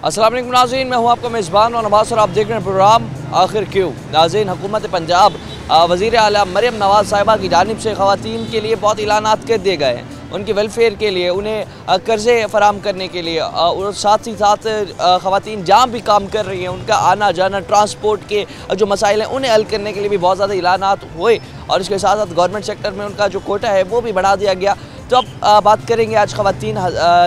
अस्सलाम वालेकुम नाज़रीन, मैं हूँ आपका मेज़बान और नवाज़ और आप देख रहे हैं प्रोग्राम आखिर क्यों। नाज़रीन, हुकूमत पंजाब वज़ीर आला मरियम नवाज़ साहिबा की जानिब से ख़वातीन के लिए बहुत ऐलानात कर दिए गए हैं। उनके वेलफेयर के लिए, उन्हें कर्ज़े फ़राम करने के लिए और साथ ही साथ ख़वातीन जहाँ भी काम कर रही हैं उनका आना जाना, ट्रांसपोर्ट के जो मसाइल हैं उन्हें हल करने के लिए भी बहुत ज़्यादा ऐलानात हुए और इसके साथ साथ गवर्नमेंट सेक्टर में उनका जो कोटा है वो भी बढ़ा दिया गया। तो अब बात करेंगे आज ख़वातीन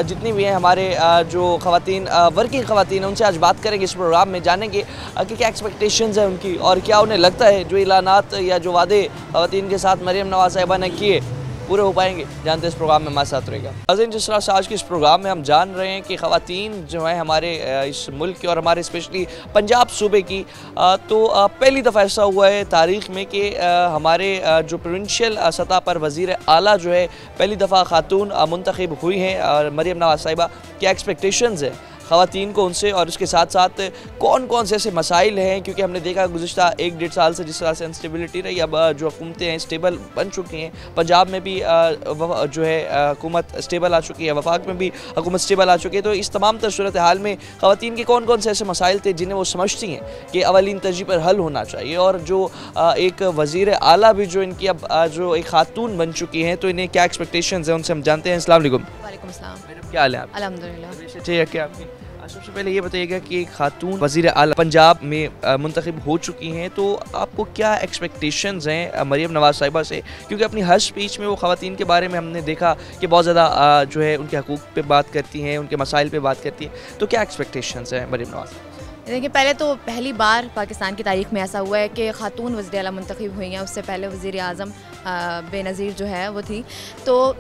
जितनी भी हैं हमारे जो ख़वातीन वर्किंग ख़वातीन हैं उनसे आज बात करेंगे इस प्रोग्राम में, जानेंगे कि क्या एक्सपेक्टेशंस हैं उनकी और क्या उन्हें लगता है जो ऐलानात या जो वादे ख़वातीन के साथ मरियम नवाज़ साहिबा ने किए पूरे हो पाएंगे। जानते हैं इस प्रोग्राम में हमारे साथ रहेगा। अज़ीज़, जिस तरह से आज के इस प्रोग्राम में हम जान रहे हैं कि ख़वातीन जो है हमारे इस मुल्क की और हमारे स्पेशली पंजाब सूबे की तो पहली दफ़ा ऐसा हुआ है तारीख़ में कि हमारे जो प्रोविंशियल सतह पर वज़ीर आला जो है पहली दफ़ा खातून मुंतखब हुई हैं मरियम नवाज़ साहिबा। क्या एक्सपेक्टेशंस है ख़वातीन को उनसे और उसके साथ साथ कौन कौन से ऐसे मसाइल हैं, क्योंकि हमने देखा गुज़िश्ता 1-1.5 साल से जिस तरह से अनस्टेबिलिटी रही, अब जो हुकूमतें हैं स्टेबल बन चुकी हैं। पंजाब में भी जो है हुकूमत स्टेबल आ चुकी है, वफाक में भी हुकूमत स्टेबल आ चुकी है। तो इस तमाम तर सूरत हाल में ख़वातीन के कौन कौन से ऐसे मसाइल थे जिन्हें वो समझती हैं कि अवलीन तरजीह पर हल होना चाहिए, और जो एक वज़ीर आला भी जो इनकी अब जो एक खातून बन चुकी हैं तो इन्हें क्या एक्सपेक्टेशंस हैं उनसे हम जानते हैं। अस्सलाम वालेकुम। वालेकुम सलाम। मैडम, क्या हाल है आप? अल्हम्दुलिल्लाह। ठीक है क्या आपकी? सबसे पहले ये बताइएगा कि एक खातून वज़ीर आला पंजाब में मुंतखब हो चुकी हैं, तो आपको क्या एक्सपेक्टेशंस हैं मरियम नवाज़ साहिबा से, क्योंकि अपनी हर स्पीच में वो ख़वातीन के बारे में हमने देखा कि बहुत ज़्यादा जो है उनके हकूक़ पे बात करती हैं, उनके मसाइल पे बात करती हैं। तो क्या एक्सपेक्टेशंस हैं मरियम नवाज़? देखिए, पहले तो पहली बार पाकिस्तान की तारीख़ में ऐसा हुआ है कि ख़ातून वज़ीर आला मुंतखब हुई हैं। उससे पहले वज़ीर आज़म बेनज़ीर जो है वो थी। तो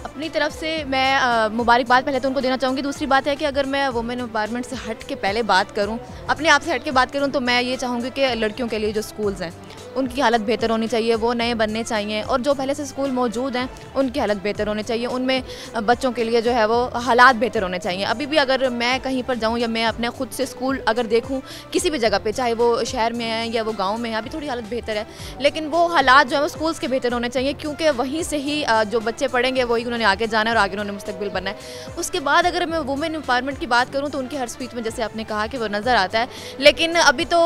अपनी तरफ से मैं मुबारकबाद पहले तो उनको देना चाहूँगी। दूसरी बात है कि अगर मैं वुमेन एम्पावरमेंट से हट के पहले बात करूँ, अपने आप से हट के बात करूँ, तो मैं ये चाहूँगी कि लड़कियों के लिए जो स्कूल्स हैं उनकी हालत बेहतर होनी चाहिए, वो नए बनने चाहिए, और जो पहले से स्कूल मौजूद हैं उनकी हालत बेहतर होनी चाहिए, उनमें बच्चों के लिए जो है वो हालात बेहतर होने चाहिए। अभी भी अगर मैं कहीं पर जाऊँ या मैं अपने खुद से स्कूल अगर देखूँ किसी भी जगह पे, चाहे वो शहर में है या वो गाँव में है, अभी थोड़ी हालत बेहतर है, लेकिन वो हालात जो है वो स्कूल्स के बेहतर होने चाहिए, क्योंकि वहीं से ही जो बच्चे पढ़ेंगे वही उन्होंने आगे जाना है और आगे उन्होंने मुस्तकबिल बनना है। उसके बाद अगर मैं वुमेन एम्पावरमेंट की बात करूँ तो उनकी हर स्पीच में जैसे आपने कहा कि वो नज़र आता है, लेकिन अभी तो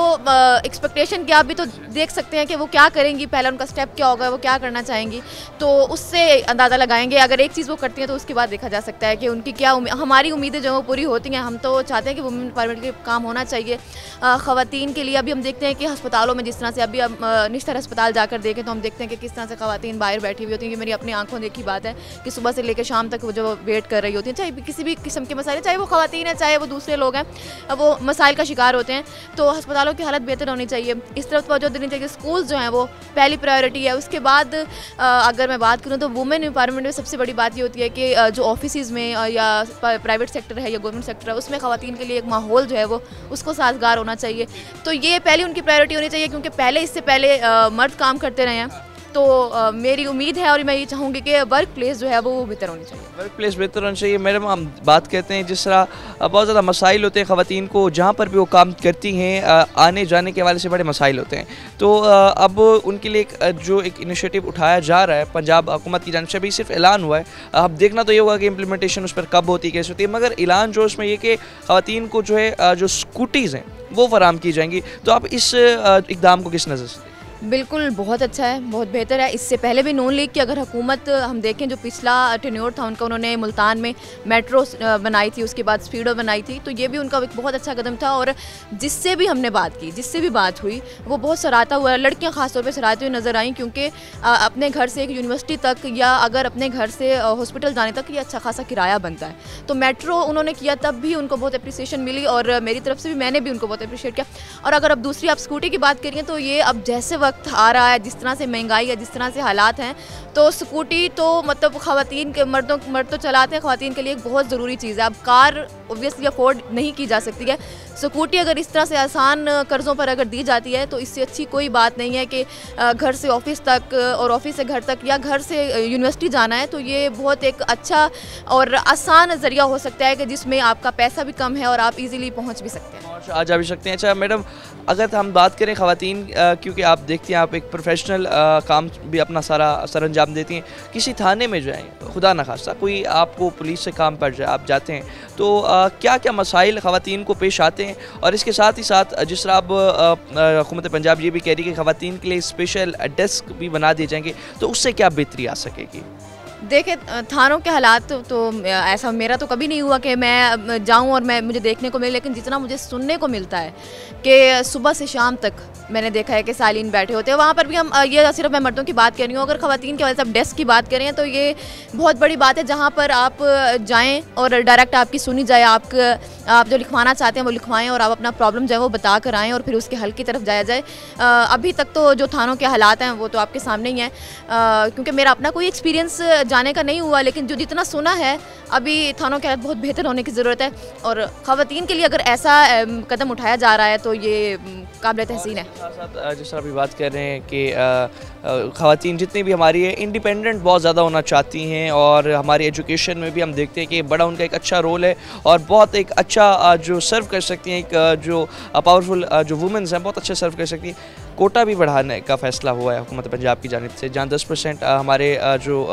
एक्सपेक्टेशन क्या, अभी तो देख सकते हैं कि वो क्या करेंगी, पहला उनका स्टेप क्या होगा, वो क्या करना चाहेंगी, तो उससे अंदाज़ा लगाएंगे। अगर एक चीज़ वो करती हैं तो उसके बाद देखा जा सकता है कि उनकी क्या हमारी उम्मीदें जो वो पूरी होती हैं। हम तो चाहते हैं कि वुमेन एम्पावरमेंट के काम होना चाहिए ख़वातीन के लिए। अभी हम देखते हैं कि अस्पतालों में जिस तरह से अभी हम निश्तर अस्पताल जाकर देखें तो हम देखते हैं कि किस तरह से ख़वातीन बाहर बैठी हुई होती हैं। कि मेरी अपनी आंखों देखी बात है कि सुबह से लेकर शाम तक वो जो वेट कर रही होती हैं, चाहे किसी भी किस्म के मसाइल, चाहे वो ख़वातीन है चाहे वो दूसरे लोग हैं, वो मसाइल का शिकार होते हैं। तो अस्पतालों की हालत बेहतर होनी चाहिए, इस तरफ तवज्जो देनी चाहिए। स्कूल जो हैं वो पहली प्रायोरिटी है। उसके बाद अगर मैं बात करूँ तो वुमेन एम्पावरमेंट में सबसे बड़ी बात ये होती है कि जो ऑफिस में या प्राइवेट सेक्टर है या गवर्नमेंट सेक्टर है उसमें ख़वातीन के लिए एक माहौल जो है वो उसको साजगार होना चाहिए। तो ये पहली उनकी प्रायोरिटी होनी चाहिए, क्योंकि पहले इससे पहले मर्द काम करते रहे हैं। तो मेरी उम्मीद है और मैं ये चाहूँगी कि वर्क प्लेस जो है वो बेहतर होनी चाहिए। वर्क प्लेस बेहतर होनी चाहिए। मैडम, हम बात करते हैं जिस तरह बहुत ज़्यादा मसाइल होते हैं ख़वातीन को, जहाँ पर भी वो काम करती हैं आने जाने के हवाले से बड़े मसाइल होते हैं। तो अब उनके लिए जो एक इनिशिएटिव उठाया जा रहा है पंजाब हुकूमत की जानिब से, अभी सिर्फ ऐलान हुआ है, अब देखना तो ये होगा कि इम्प्लीमेंटेशन उस पर कब होती है, कैसे होती है, मगर ऐलान जो उसमें ये कि ख़वातीन को जो है जो स्कूटीज़ हैं वो फराम की जाएंगी। तो आप इस इक़दाम को किस नज़र से? बिल्कुल, बहुत अच्छा है, बहुत बेहतर है। इससे पहले भी नून लीग की अगर हुकूमत हम देखें, जो पिछला टेन्योर था उनका, उन्होंने मुल्तान में मेट्रो बनाई थी, उसके बाद स्पीडो बनाई थी, तो ये भी उनका एक बहुत अच्छा कदम था। और जिससे भी हमने बात की, जिससे भी बात हुई, वो बहुत सराहता हुआ। लड़कियाँ ख़ासतौर पर सराहती हुई नज़र आईं, क्योंकि अपने घर से एक यूनिवर्सिटी तक या अगर अपने घर से हॉस्पिटल जाने तक ये अच्छा खासा किराया बनता है। तो मेट्रो उन्होंने किया, तब भी उनको बहुत अप्रिसिएशन मिली और मेरी तरफ से भी मैंने भी उनको बहुत अप्रिशिएट किया। और अगर अब दूसरी आप स्कूटी की बात करिए तो ये अब जैसे वक्त आ रहा है, जिस तरह से महंगाई है, जिस तरह से हालात हैं, तो स्कूटी तो मतलब ख़वातीन के मर्द तो चलाते हैं, ख़वातीन के लिए एक बहुत ज़रूरी चीज़ है। अब कार ऑब्वियसली अफोर्ड नहीं की जा सकती है, स्कूटी अगर इस तरह से आसान कर्ज़ों पर अगर दी जाती है तो इससे अच्छी कोई बात नहीं है कि घर से ऑफिस तक और ऑफिस से घर तक या घर से यूनिवर्सिटी जाना है। तो ये बहुत एक अच्छा और आसान ज़रिया हो सकता है कि जिसमें आपका पैसा भी कम है और आप इजीली पहुंच भी सकते हैं, आ जा भी सकते हैं। अच्छा मैडम, अगर हम बात करें ख़वातीन, क्योंकि आप देखती हैं आप एक प्रोफेशनल काम भी अपना सारा सर अंजाम देती हैं। किसी थाने में जाएँ, खुदा न खास्ता कोई आपको पुलिस से काम पड़ जाए, आप जाते हैं तो क्या क्या मसाइल ख़वातीन को पेश आते हैं? और इसके साथ ही साथ जिस तरह अब हुकूमत पंजाब ये भी कह रही है कि ख़वातीन के लिए स्पेशल डेस्क भी बना दिए जाएंगे, तो उससे क्या बेहतरी आ सकेगी? देखिए थानों के हालात तो ऐसा मेरा तो कभी नहीं हुआ कि मैं जाऊं और मुझे देखने को मिले, लेकिन जितना मुझे सुनने को मिलता है कि सुबह से शाम तक मैंने देखा है कि सालीन बैठे होते हैं। वहाँ पर भी हम ये सिर्फ मैं मर्दों की बात कर रही हूँ, अगर ख़वातीन की वजह से आप डेस्क की बात करें तो ये बहुत बड़ी बात है, जहाँ पर आप जाएँ और डायरेक्ट आपकी सुनी जाए, आप जो लिखवाना चाहते हैं वो लिखवाएं और आप अपना प्रॉब्लम जो है वो बता कर आएँ और फिर उसके हल की तरफ जाया जाए। अभी तक तो जो थानों के हालात हैं वो तो आपके सामने ही हैं, क्योंकि मेरा अपना कोई एक्सपीरियंस जाने का नहीं हुआ, लेकिन जो जितना सुना है अभी थानों के हालात बहुत बेहतर होने की ज़रूरत है। और ख़वातीन के लिए अगर ऐसा कदम उठाया जा रहा है तो ये काबिल तहसीन है। साथ साथ जिस तरह अभी बात कर रहे हैं कि ख़वातीन जितनी भी हमारी है इंडिपेंडेंट बहुत ज़्यादा होना चाहती हैं, और हमारी एजुकेशन में भी हम देखते हैं कि बड़ा उनका एक अच्छा रोल है और बहुत एक अच्छा जो सर्व कर सकती हैं, एक जो पावरफुल जो वुमेंस हैं बहुत अच्छे सर्व कर सकती हैं। कोटा भी बढ़ाने का फ़ैसला हुआ है हुकूमत पंजाब की जानिब से, जहाँ 10% हमारे जो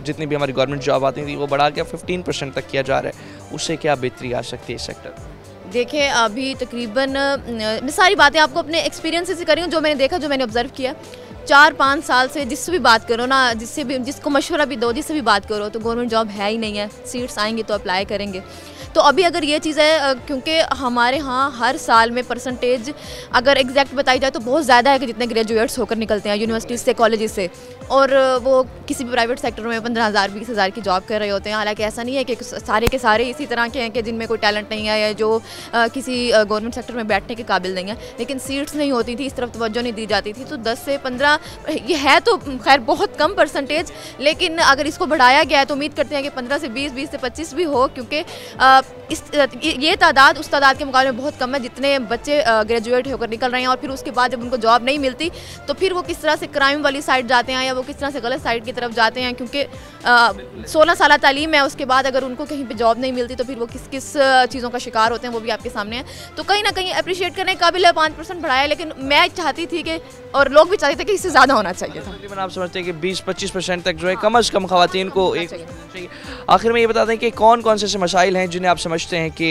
जितनी भी हमारी गवर्नमेंट जॉब आती थी वो बढ़ा के 15% तक किया जा रहा है। उससे क्या बेहतरी आ सकती है इस सेक्टर में? देखिए अभी तकरीबन मैं सारी बातें आपको अपने एक्सपीरियंस से कर रही हूँ, जो मैंने देखा, जो मैंने ऑब्ज़र्व किया। 4-5 साल से जिससे भी बात करो ना, जिससे भी, जिसको मशवरा भी दो, जिससे भी बात करो, तो गवर्नमेंट जॉब है ही नहीं है, सीट्स आएंगी तो अप्लाई करेंगे। तो अभी अगर ये चीज़ है, क्योंकि हमारे यहाँ हर साल में परसेंटेज अगर एग्जैक्ट बताई जाए तो बहुत ज़्यादा है कि जितने ग्रेजुएट्स होकर निकलते हैं यूनिवर्सिटीज़ से, कॉलेज से, और वो किसी भी प्राइवेट सेक्टर में 15,000 20,000 की जॉब कर रहे होते हैं। हालांकि ऐसा नहीं है कि सारे के सारे इसी तरह के हैं कि जिनमें कोई टैलेंट नहीं है या जो किसी गवर्नमेंट सेक्टर में बैठने के काबिल नहीं है, लेकिन सीट्स नहीं होती थी, इस तरफ तवज्जो नहीं दी जाती थी। तो 10 से 15 ये है तो खैर बहुत कम परसेंटेज, लेकिन अगर इसको बढ़ाया गया है तो उम्मीद करते हैं कि 15 से 20, 20 से 25 भी हो, क्योंकि ये तादाद उस तादाद के मुकाबले में बहुत कम है जितने बच्चे ग्रेजुएट होकर निकल रहे हैं। और फिर उसके बाद जब उनको जॉब नहीं मिलती तो फिर वो किस तरह से क्राइम वाली साइड जाते हैं या वो किस तरह से गलत साइड की तरफ जाते हैं, क्योंकि 16 साल तालीम है, उसके बाद अगर उनको कहीं पे जॉब नहीं मिलती तो फिर वो किस किस चीज़ों का शिकार होते हैं, वो भी आपके सामने है। तो कहीं ना कहीं अप्रिशिएट करने के काबिल है 5% बढ़ाया, लेकिन मैं चाहती थी कि, और लोग भी चाहते थे कि इससे ज़्यादा होना चाहिए था। आप समझते हैं कि 20-25% तक जो है कम अज़ कम ख़वातीन को एक चाहिए। आखिर में ये बता दें कि कौन कौन से ऐसे मसाइल हैं जिन्हें आप समझते हैं कि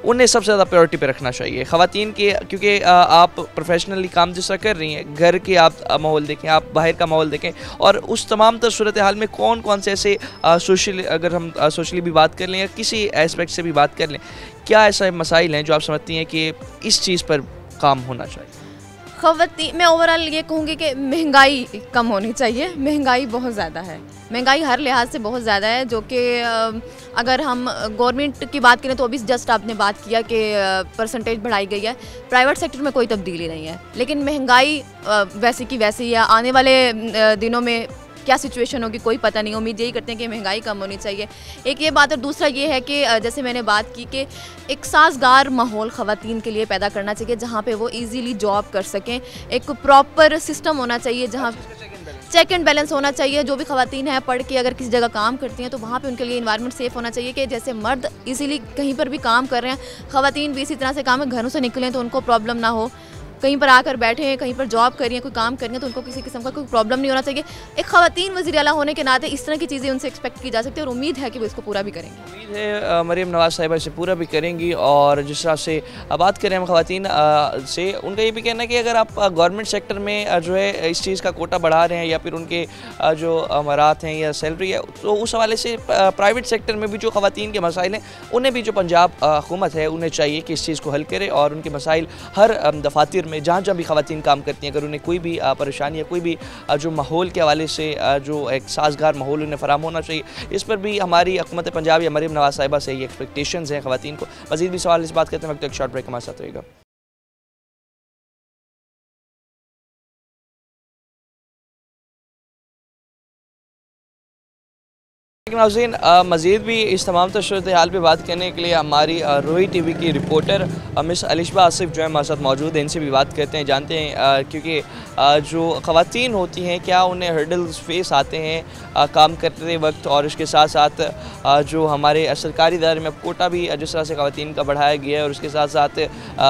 उन्हें सबसे ज़्यादा प्रायोरिटी पे रखना चाहिए ख़वातीन के, क्योंकि आप प्रोफेशनली काम जिस तरह कर रही हैं, घर के आप माहौल देखें, आप बाहर का माहौल देखें, और उस तमाम तर सूरत हाल में कौन कौन से ऐसे सोशल, अगर हम सोशली भी बात कर लें या किसी एस्पेक्ट से भी बात कर लें, क्या ऐसे मसाइल हैं जो आप समझती हैं कि इस चीज़ पर काम होना चाहिए? मैं ओवरऑल ये कहूँगी कि महंगाई कम होनी चाहिए। महंगाई बहुत ज़्यादा है, महंगाई हर लिहाज से बहुत ज़्यादा है, जो कि अगर हम गवर्नमेंट की बात करें तो अभी जस्ट आपने बात किया कि परसेंटेज बढ़ाई गई है, प्राइवेट सेक्टर में कोई तब्दीली नहीं है, लेकिन महंगाई वैसी की वैसी है। आने वाले दिनों में क्या सिचुएशन होगी कोई पता नहीं। उम्मीद यही करते हैं कि महंगाई कम होनी चाहिए, एक ये बात। और दूसरा ये है कि जैसे मैंने बात की कि एक साजगार माहौल ख़वातीन के लिए पैदा करना चाहिए, जहाँ पे वो इजीली जॉब कर सकें। एक प्रॉपर सिस्टम होना चाहिए जहाँ चेक एंड बैलेंस होना चाहिए। जो भी ख़वातीन हैं पढ़ के अगर किसी जगह काम करती हैं तो वहाँ पे उनके लिए इन्वायरमेंट सेफ़ होना चाहिए, कि जैसे मर्द इजीली कहीं पर भी काम कर रहे हैं, ख़वातीन भी इसी तरह से काम है, घरों से निकलें तो उनको प्रॉब्लम ना हो, कहीं पर आकर बैठे हैं, कहीं पर जॉब कर रही हैं, कोई काम कर रही हैं, तो उनको किसी किस्म का कोई प्रॉब्लम नहीं होना चाहिए। एक ख़वातीन वज़ीर आला होने के नाते इस तरह की चीज़ें उनसे एक्सपेक्ट की जा सकती है, और उम्मीद है कि वो इसको पूरा भी करेंगे। उम्मीद है मरीम नवाज़ साहिबा इसे पूरा भी करेंगी। और जिस तरह से बात करें हम ख़वातीन से, उनका ये भी कहना है कि अगर आप गवर्नमेंट सेक्टर में जो है इस चीज़ का कोटा बढ़ा रहे हैं या फिर उनके जो अमरात हैं या सैलरी है, तो उस हवाले से प्राइवेट सेक्टर में भी जो ख़वातीन के मसाइल हैं उन्हें भी जो पंजाब हुकूमत है उन्हें चाहिए कि इस चीज़ को हल करे, और उनके मसाइल हर दफातर में जहाँ जहाँ भी ख़वातीन काम करती हैं, अगर उन्हें कोई भी परेशानी या कोई भी जो माहौल के हवाले से जो एक साजगार माहौल उन्हें फराहम होना चाहिए, इस पर भी हमारी हुकूमत पंजाब या मरीम नवाज़ साहिबा से ये एक्सपेक्टेशंस हैं ख़वातीन को। मज़ीद भी सवाल इस बात करते हैं वक्त, एक शॉर्ट ब्रेक हमारे साथ रहेगा। नाज़रीन, मज़ीद भी इस तमाम सूरत हाल पर बात करने के लिए हमारी रोई टीवी की रिपोर्टर मिस अलिशबा आसिफ जो है हमारे साथ मौजूद है। इनसे भी बात करते हैं, जानते हैं क्योंकि जो ख़वातीन होती हैं क्या उन्हें हर्डल्स फेस आते हैं काम करते वक्त, और इसके साथ साथ जो हमारे सरकारी इदारे में कोटा भी जिस तरह से ख़वातीन का बढ़ाया गया है, और उसके साथ साथ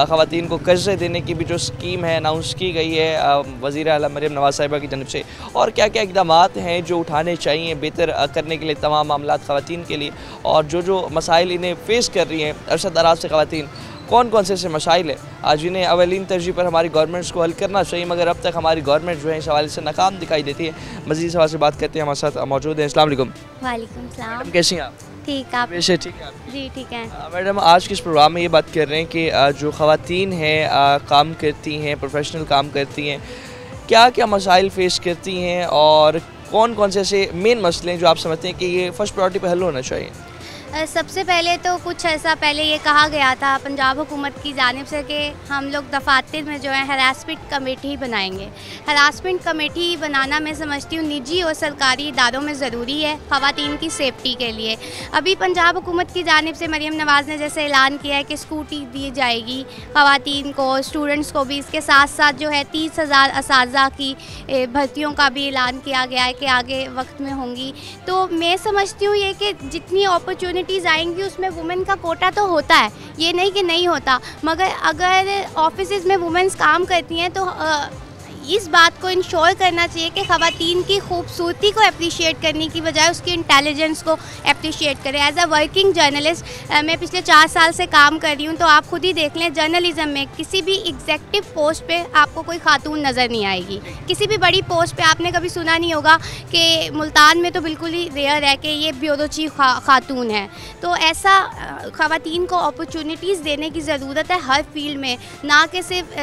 ख़वातीन को कर्ज़े देने की भी जो स्कीम है अनाउंस की गई है वज़ीर आला मरियम नवाज़ साहिबा की जानब से, और क्या क्या इक़दाम हैं जो उठाने चाहिए बेहतर करने के लिए तमाम मामलात ख़वातीन के लिए, और जो मसाइल इन्हें फ़ेस कर रही हैं अरसा दराज से ख़वातीन, कौन कौन से ऐसे मसाइल हैं आज इन्हें अवलीन तरजीह पर हमारी गवर्नमेंट्स को हल करना चाहिए, मगर अब तक हमारी गवर्नमेंट जो है इस हवाले से नाकाम दिखाई देती है। मज़ीद सवाल से बात करते हैं, हमारे साथ मौजूद हैं। अस्सलाम वालेकुम। वालेकुम सलाम। मैडम कैसी हैं आप? ठीक, आप? वैसे ठीक है आप? जी ठीक है। मैडम आज के इस प्रोग्राम में ये बात कर रहे हैं कि जो ख़वातीन हैं काम करती हैं, प्रोफेशनल काम करती हैं, क्या क्या मसाइल फ़ेस करती हैं, और कौन कौन से ऐसे मेन मसले हैं जो आप समझते हैं कि ये फ़र्स्ट प्रायोरिटी पे हल होना चाहिए? सबसे पहले तो कुछ ऐसा पहले ये कहा गया था पंजाब हुकूमत की जानिब से कि हम लोग दफातर में जो है हरासमेंट कमेटी बनाएंगे। हरासमेंट कमेटी बनाना मैं समझती हूँ निजी और सरकारी इदारों में ज़रूरी है ख़वातीन की सेफ्टी के लिए। अभी पंजाब हुकूमत की जानिब से मरियम नवाज़ ने जैसे ऐलान किया है कि स्कूटी दी जाएगी ख़वातीन को, स्टूडेंट्स को भी। इसके साथ साथ जो है 30,000 असातिज़ा की भर्तियों का भी ऐलान किया गया है कि आगे वक्त में होंगी। तो मैं समझती हूँ ये कि जितनी अपॉर्चुनिटीज़ आएंगी उसमें वुमेन का कोटा तो होता है, ये नहीं कि नहीं होता, मगर अगर ऑफिसेज में वुमेन्स काम करती हैं तो इस बात को इंश्योर करना चाहिए कि ख़वातीन की खूबसूरती को अप्रिशिएट करने की बजाय उसकी इंटेलिजेंस को अप्रिशिएट करें। एज अ वर्किंग जर्नलिस्ट मैं पिछले 4 साल से काम कर रही हूँ, तो आप खुद ही देख लें जर्नलिज्म में किसी भी एग्जेक्टिव पोस्ट पे आपको कोई खातून नज़र नहीं आएगी। किसी भी बड़ी पोस्ट पे आपने कभी सुना नहीं होगा कि मुल्तान में तो बिल्कुल ही रेयर है कि ये ब्यूरो चीफ खातून है। तो ऐसा ख़वातीन को अपॉर्चुनिटीज़ देने की ज़रूरत है हर फील्ड में, ना कि सिर्फ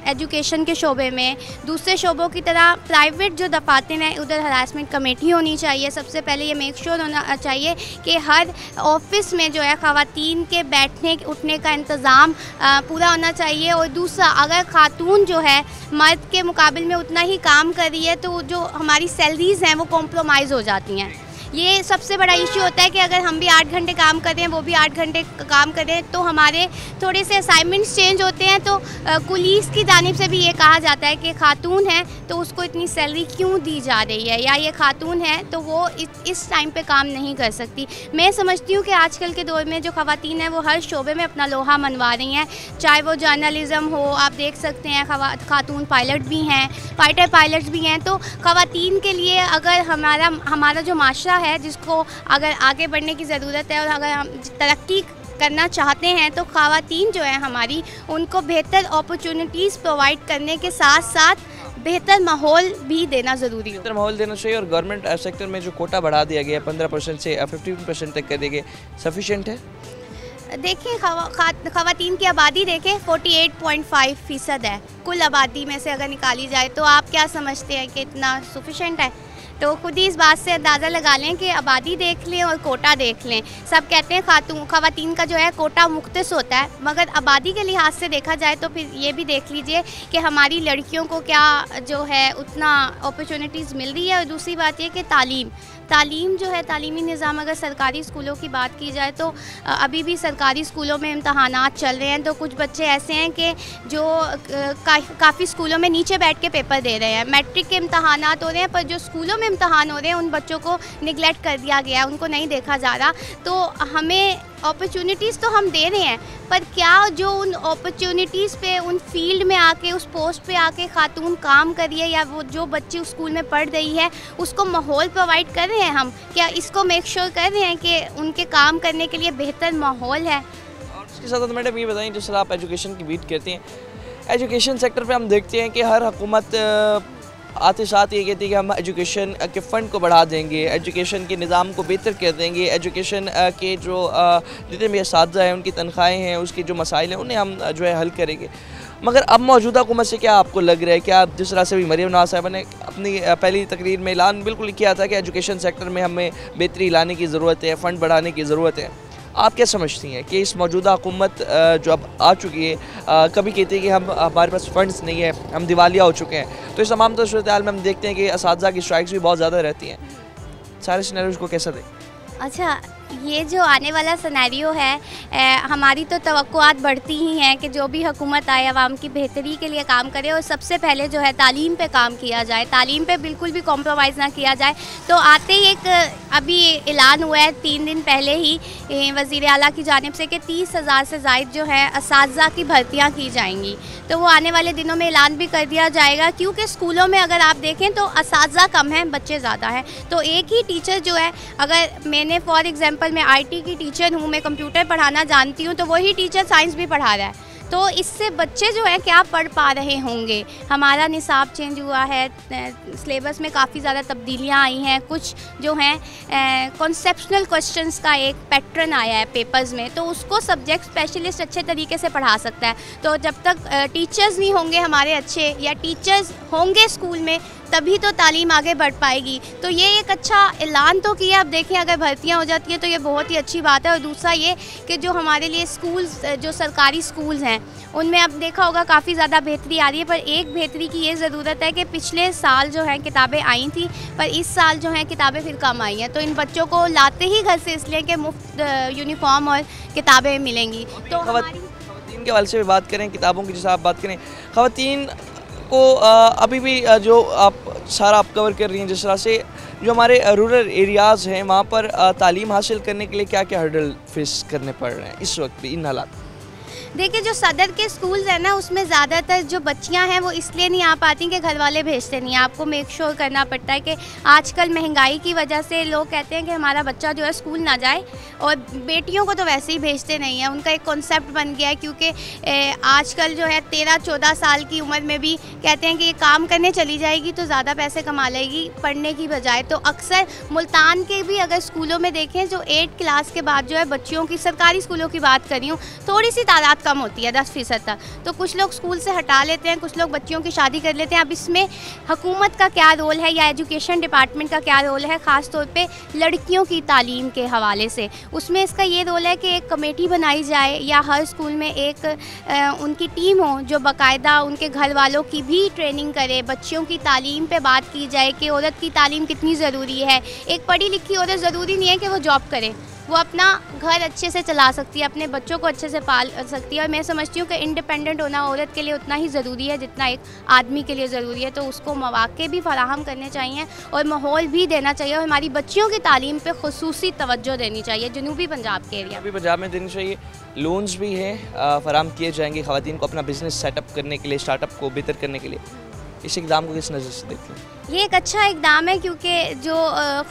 एजुकेशन के शोबे में। दूसरे शोबों की तरह प्राइवेट जो दफातर हैं उधर हरासमेंट कमेटी होनी चाहिए। सबसे पहले ये मेक श्योर होना चाहिए कि हर ऑफिस में जो है ख़वातीन के बैठने उठने का इंतज़ाम पूरा होना चाहिए। और दूसरा, अगर खातून जो है मर्द के मुकाबले में उतना ही काम कर रही है तो जो हमारी सैलरीज़ हैं वो कॉम्प्रोमाइज़ हो जाती हैं। ये सबसे बड़ा इशू होता है कि अगर हम भी 8 घंटे काम कर रहे हैं, वो भी 8 घंटे काम कर रहे हैं, तो हमारे थोड़े से असाइनमेंट्स चेंज होते हैं। तो पुलिस की जानिब से भी ये कहा जाता है कि खातून है तो उसको इतनी सैलरी क्यों दी जा रही है, या ये खातून है तो वो इस टाइम पे काम नहीं कर सकती। मैं समझती हूँ कि आजकल के दौर में जो ख़वातीन हैं वो हर शोबे में अपना लोहा मनवा रही हैं, चाहे वो जर्नलिज़म हो, आप देख सकते हैं खातून पायलट भी हैं, फाइटर पायलट्स भी हैं। तो ख़वातीन के लिए अगर हमारा जो माशरा है जिसको अगर आगे बढ़ने की ज़रूरत है और अगर हम तरक्की करना चाहते हैं तो ख़वातीन जो है हमारी उनको बेहतर अपॉर्चुनिटीज़ प्रोवाइड करने के साथ साथ बेहतर माहौल भी देना ज़रूरी है। बेहतर माहौल देना चाहिए। और गवर्नमेंट सेक्टर में जो कोटा बढ़ा दिया गया 15% से 15% तक कर दिया गया, सफिशेंट है? देखिए ख़वातीन की आबादी देखें 48.5% है कुल आबादी में से अगर निकाली जाए, तो आप क्या समझते हैं कि इतना सफिशेंट है? तो खुद ही इस बात से अंदाज़ा लगा लें कि आबादी देख लें और कोटा देख लें। सब कहते हैं ख़वातीन का जो है कोटा मुख्तस होता है, मगर आबादी के लिहाज से देखा जाए तो फिर ये भी देख लीजिए कि हमारी लड़कियों को क्या जो है उतना अपॉर्चुनिटीज़ मिल रही है। और दूसरी बात ये कि तालीम जो है, तालीमी निज़ाम, अगर सरकारी स्कूलों की बात की जाए तो अभी भी सरकारी स्कूलों में इम्तहानात चल रहे हैं। तो कुछ बच्चे ऐसे हैं कि जो काफ़ी स्कूलों में नीचे बैठ के पेपर दे रहे हैं। मैट्रिक के इम्तहानात हो रहे हैं, पर जो स्कूलों में इम्तहान हो रहे हैं उन बच्चों को निगलेक्ट कर दिया गया है, उनको नहीं देखा जा रहा। तो हमें अपॉर्चुनिटीज़ तो हम दे रहे हैं, पर क्या जो उन अपॉर्चुनिटीज़ पे उन फील्ड में आके उस पोस्ट पे आके खातून काम कर रही है, या वो जो बच्ची उस स्कूल में पढ़ रही है उसको माहौल प्रोवाइड कर रहे हैं हम? क्या इसको मेक श्योर कर रहे हैं कि उनके काम करने के लिए बेहतर माहौल है? और इसके साथ मैडम ये बताएं, जिस तरह आप एजुकेशन की बात करती हैं, एजुकेशन सेक्टर पे हम देखते हैं कि हर हुकूमत आते साथ ये कहती है कि हम एजुकेशन के फ़ंड को बढ़ा देंगे, एजुकेशन के निज़ाम को बेहतर कर देंगे, एजुकेशन के जो जितने भी असातिज़ा हैं उनकी तनख्वाहें हैं, उसके जो मसाइल हैं उन्हें हम जो है हल करेंगे। मगर अब मौजूदा हुकूमत से क्या आपको लग रहा है, क्या जिस तरह से भी मरियम नवाज़ साहिबा ने अपनी पहली तकरीर में ऐलान बिल्कुल किया था कि एजुकेशन सेक्टर में हमें बेहतरी लाने की ज़रूरत है, फ़ंड बढ़ाने की ज़रूरत है, आप क्या समझती हैं कि इस मौजूदा हुकूमत जो अब आ चुकी है, कभी कहती है कि हमारे पास फंड्स नहीं है, हम दिवालिया हो चुके हैं, तो इस तमाम सूरत हाल में हम देखते हैं कि असातिज़ा की स्ट्राइक्स भी बहुत ज़्यादा रहती हैं, सारे सिनेरियोज़ को कैसा दें? अच्छा, ये जो आने वाला सिनेरियो है, हमारी तो तवक्कुआत बढ़ती ही हैं कि जो भी हुकूमत आए आवाम की बेहतरी के लिए काम करे और सबसे पहले जो है तालीम पे काम किया जाए, तालीम पे बिल्कुल भी कॉम्प्रोमाइज़ ना किया जाए। तो आते ही एक अभी ऐलान हुआ है 3 दिन पहले ही वज़ीर आला की जानिब से कि 30,000 से ज़ायद जो है असातिज़ा की भर्तियाँ की जाएंगी। तो वो आने वाले दिनों में ऐलान भी कर दिया जाएगा, क्योंकि स्कूलों में अगर आप देखें तो असातिज़ा कम हैं, बच्चे ज़्यादा हैं। तो एक ही टीचर जो है, अगर मैंने फॉर एग्ज़ाम्पल मैं IT की टीचर हूँ, मैं कंप्यूटर पढ़ाना जानती हूँ, तो वही टीचर साइंस भी पढ़ा रहा है, तो इससे बच्चे जो है क्या पढ़ पा रहे होंगे। हमारा निसाब चेंज हुआ है, सिलेबस में काफ़ी ज़्यादा तब्दीलियाँ आई हैं, कुछ जो हैं कॉन्सेप्शनल क्वेश्चंस का एक पैटर्न आया है पेपर्स में, तो उसको सब्जेक्ट स्पेशलिस्ट अच्छे तरीके से पढ़ा सकता है। तो जब तक टीचर्स नहीं होंगे हमारे अच्छे, या टीचर्स होंगे स्कूल में, तभी तो तालीम आगे बढ़ पाएगी। तो ये एक अच्छा ऐलान तो किया। अब देखें अगर भर्तियाँ हो जाती हैं तो ये बहुत ही अच्छी बात है। और दूसरा ये कि जो हमारे लिए स्कूल्स, जो सरकारी स्कूल्स हैं, उनमें अब देखा होगा काफ़ी ज़्यादा बेहतरी आ रही है। पर एक बेहतरी की ये ज़रूरत है कि पिछले साल जो है किताबें आई थी, पर इस साल जो है किताबें फिर कम आई हैं। तो इन बच्चों को लाते ही घर से इसलिए कि मुफ्त यूनिफॉर्म और किताबें मिलेंगी। तो ख़वातीन के हवाले से भी बात करें, किताबों की जैसे आप बात करें, ख़वातीन को अभी भी जो आप सारा आप कवर कर रही हैं, जिस तरह से जो हमारे रूरल एरियाज़ हैं वहाँ पर तालीम हासिल करने के लिए क्या क्या हर्डल फेस करने पड़ रहे हैं इस वक्त भी इन हालात? देखिए, जो सदर के स्कूल्स हैं ना, उसमें ज़्यादातर जो बच्चियां हैं वो इसलिए नहीं आ पाती कि घर वाले भेजते नहीं हैं। आपको मेक श्योर करना पड़ता है कि आजकल महंगाई की वजह से लोग कहते हैं कि हमारा बच्चा जो है स्कूल ना जाए, और बेटियों को तो वैसे ही भेजते नहीं हैं। उनका एक कॉन्सेप्ट बन गया है, क्योंकि आजकल जो है 13-14 साल की उम्र में भी कहते हैं कि ये काम करने चली जाएगी तो ज़्यादा पैसे कमा लेगी पढ़ने की बजाय। तो अक्सर मुल्तान के भी अगर स्कूलों में देखें, जो 8 क्लास के बाद जो है बच्चियों की, सरकारी स्कूलों की बात कर रही हूँ, थोड़ी सी तादाद कम होती है, 10% तक। तो कुछ लोग स्कूल से हटा लेते हैं, कुछ लोग बच्चियों की शादी कर लेते हैं। अब इसमें हुकूमत का क्या रोल है या एजुकेशन डिपार्टमेंट का क्या रोल है, ख़ास तौर पे लड़कियों की तालीम के हवाले से? उसमें इसका ये रोल है कि एक कमेटी बनाई जाए, या हर स्कूल में एक उनकी टीम हो जो बाकायदा उनके घर वालों की भी ट्रेनिंग करे, बच्चियों की तालीम पे बात की जाए कि औरत की तालीम कितनी ज़रूरी है। एक पढ़ी लिखी औरत ज़रूरी नहीं है कि वो जॉब करे, वो अपना घर अच्छे से चला सकती है, अपने बच्चों को अच्छे से पाल सकती है। और मैं समझती हूँ कि इंडिपेंडेंट होना औरत के लिए उतना ही ज़रूरी है जितना एक आदमी के लिए ज़रूरी है। तो उसको मौक़े भी फराहम करने चाहिए और माहौल भी देना चाहिए, और हमारी बच्चियों की तालीम पे खुसूसी तवज्जो देनी चाहिए जनूबी पंजाब के एरिया। अभी पंजाब में देनी चाहिए। लोन्स भी हैं फराहम किए जाएंगे ख़वातीन को अपना बिज़नेस सेटअप करने के लिए, स्टार्टअप को बेहतर करने के लिए। इस इक़दाम को किस नज़र से देखते हैं? ये एक अच्छा इक़दाम है, क्योंकि जो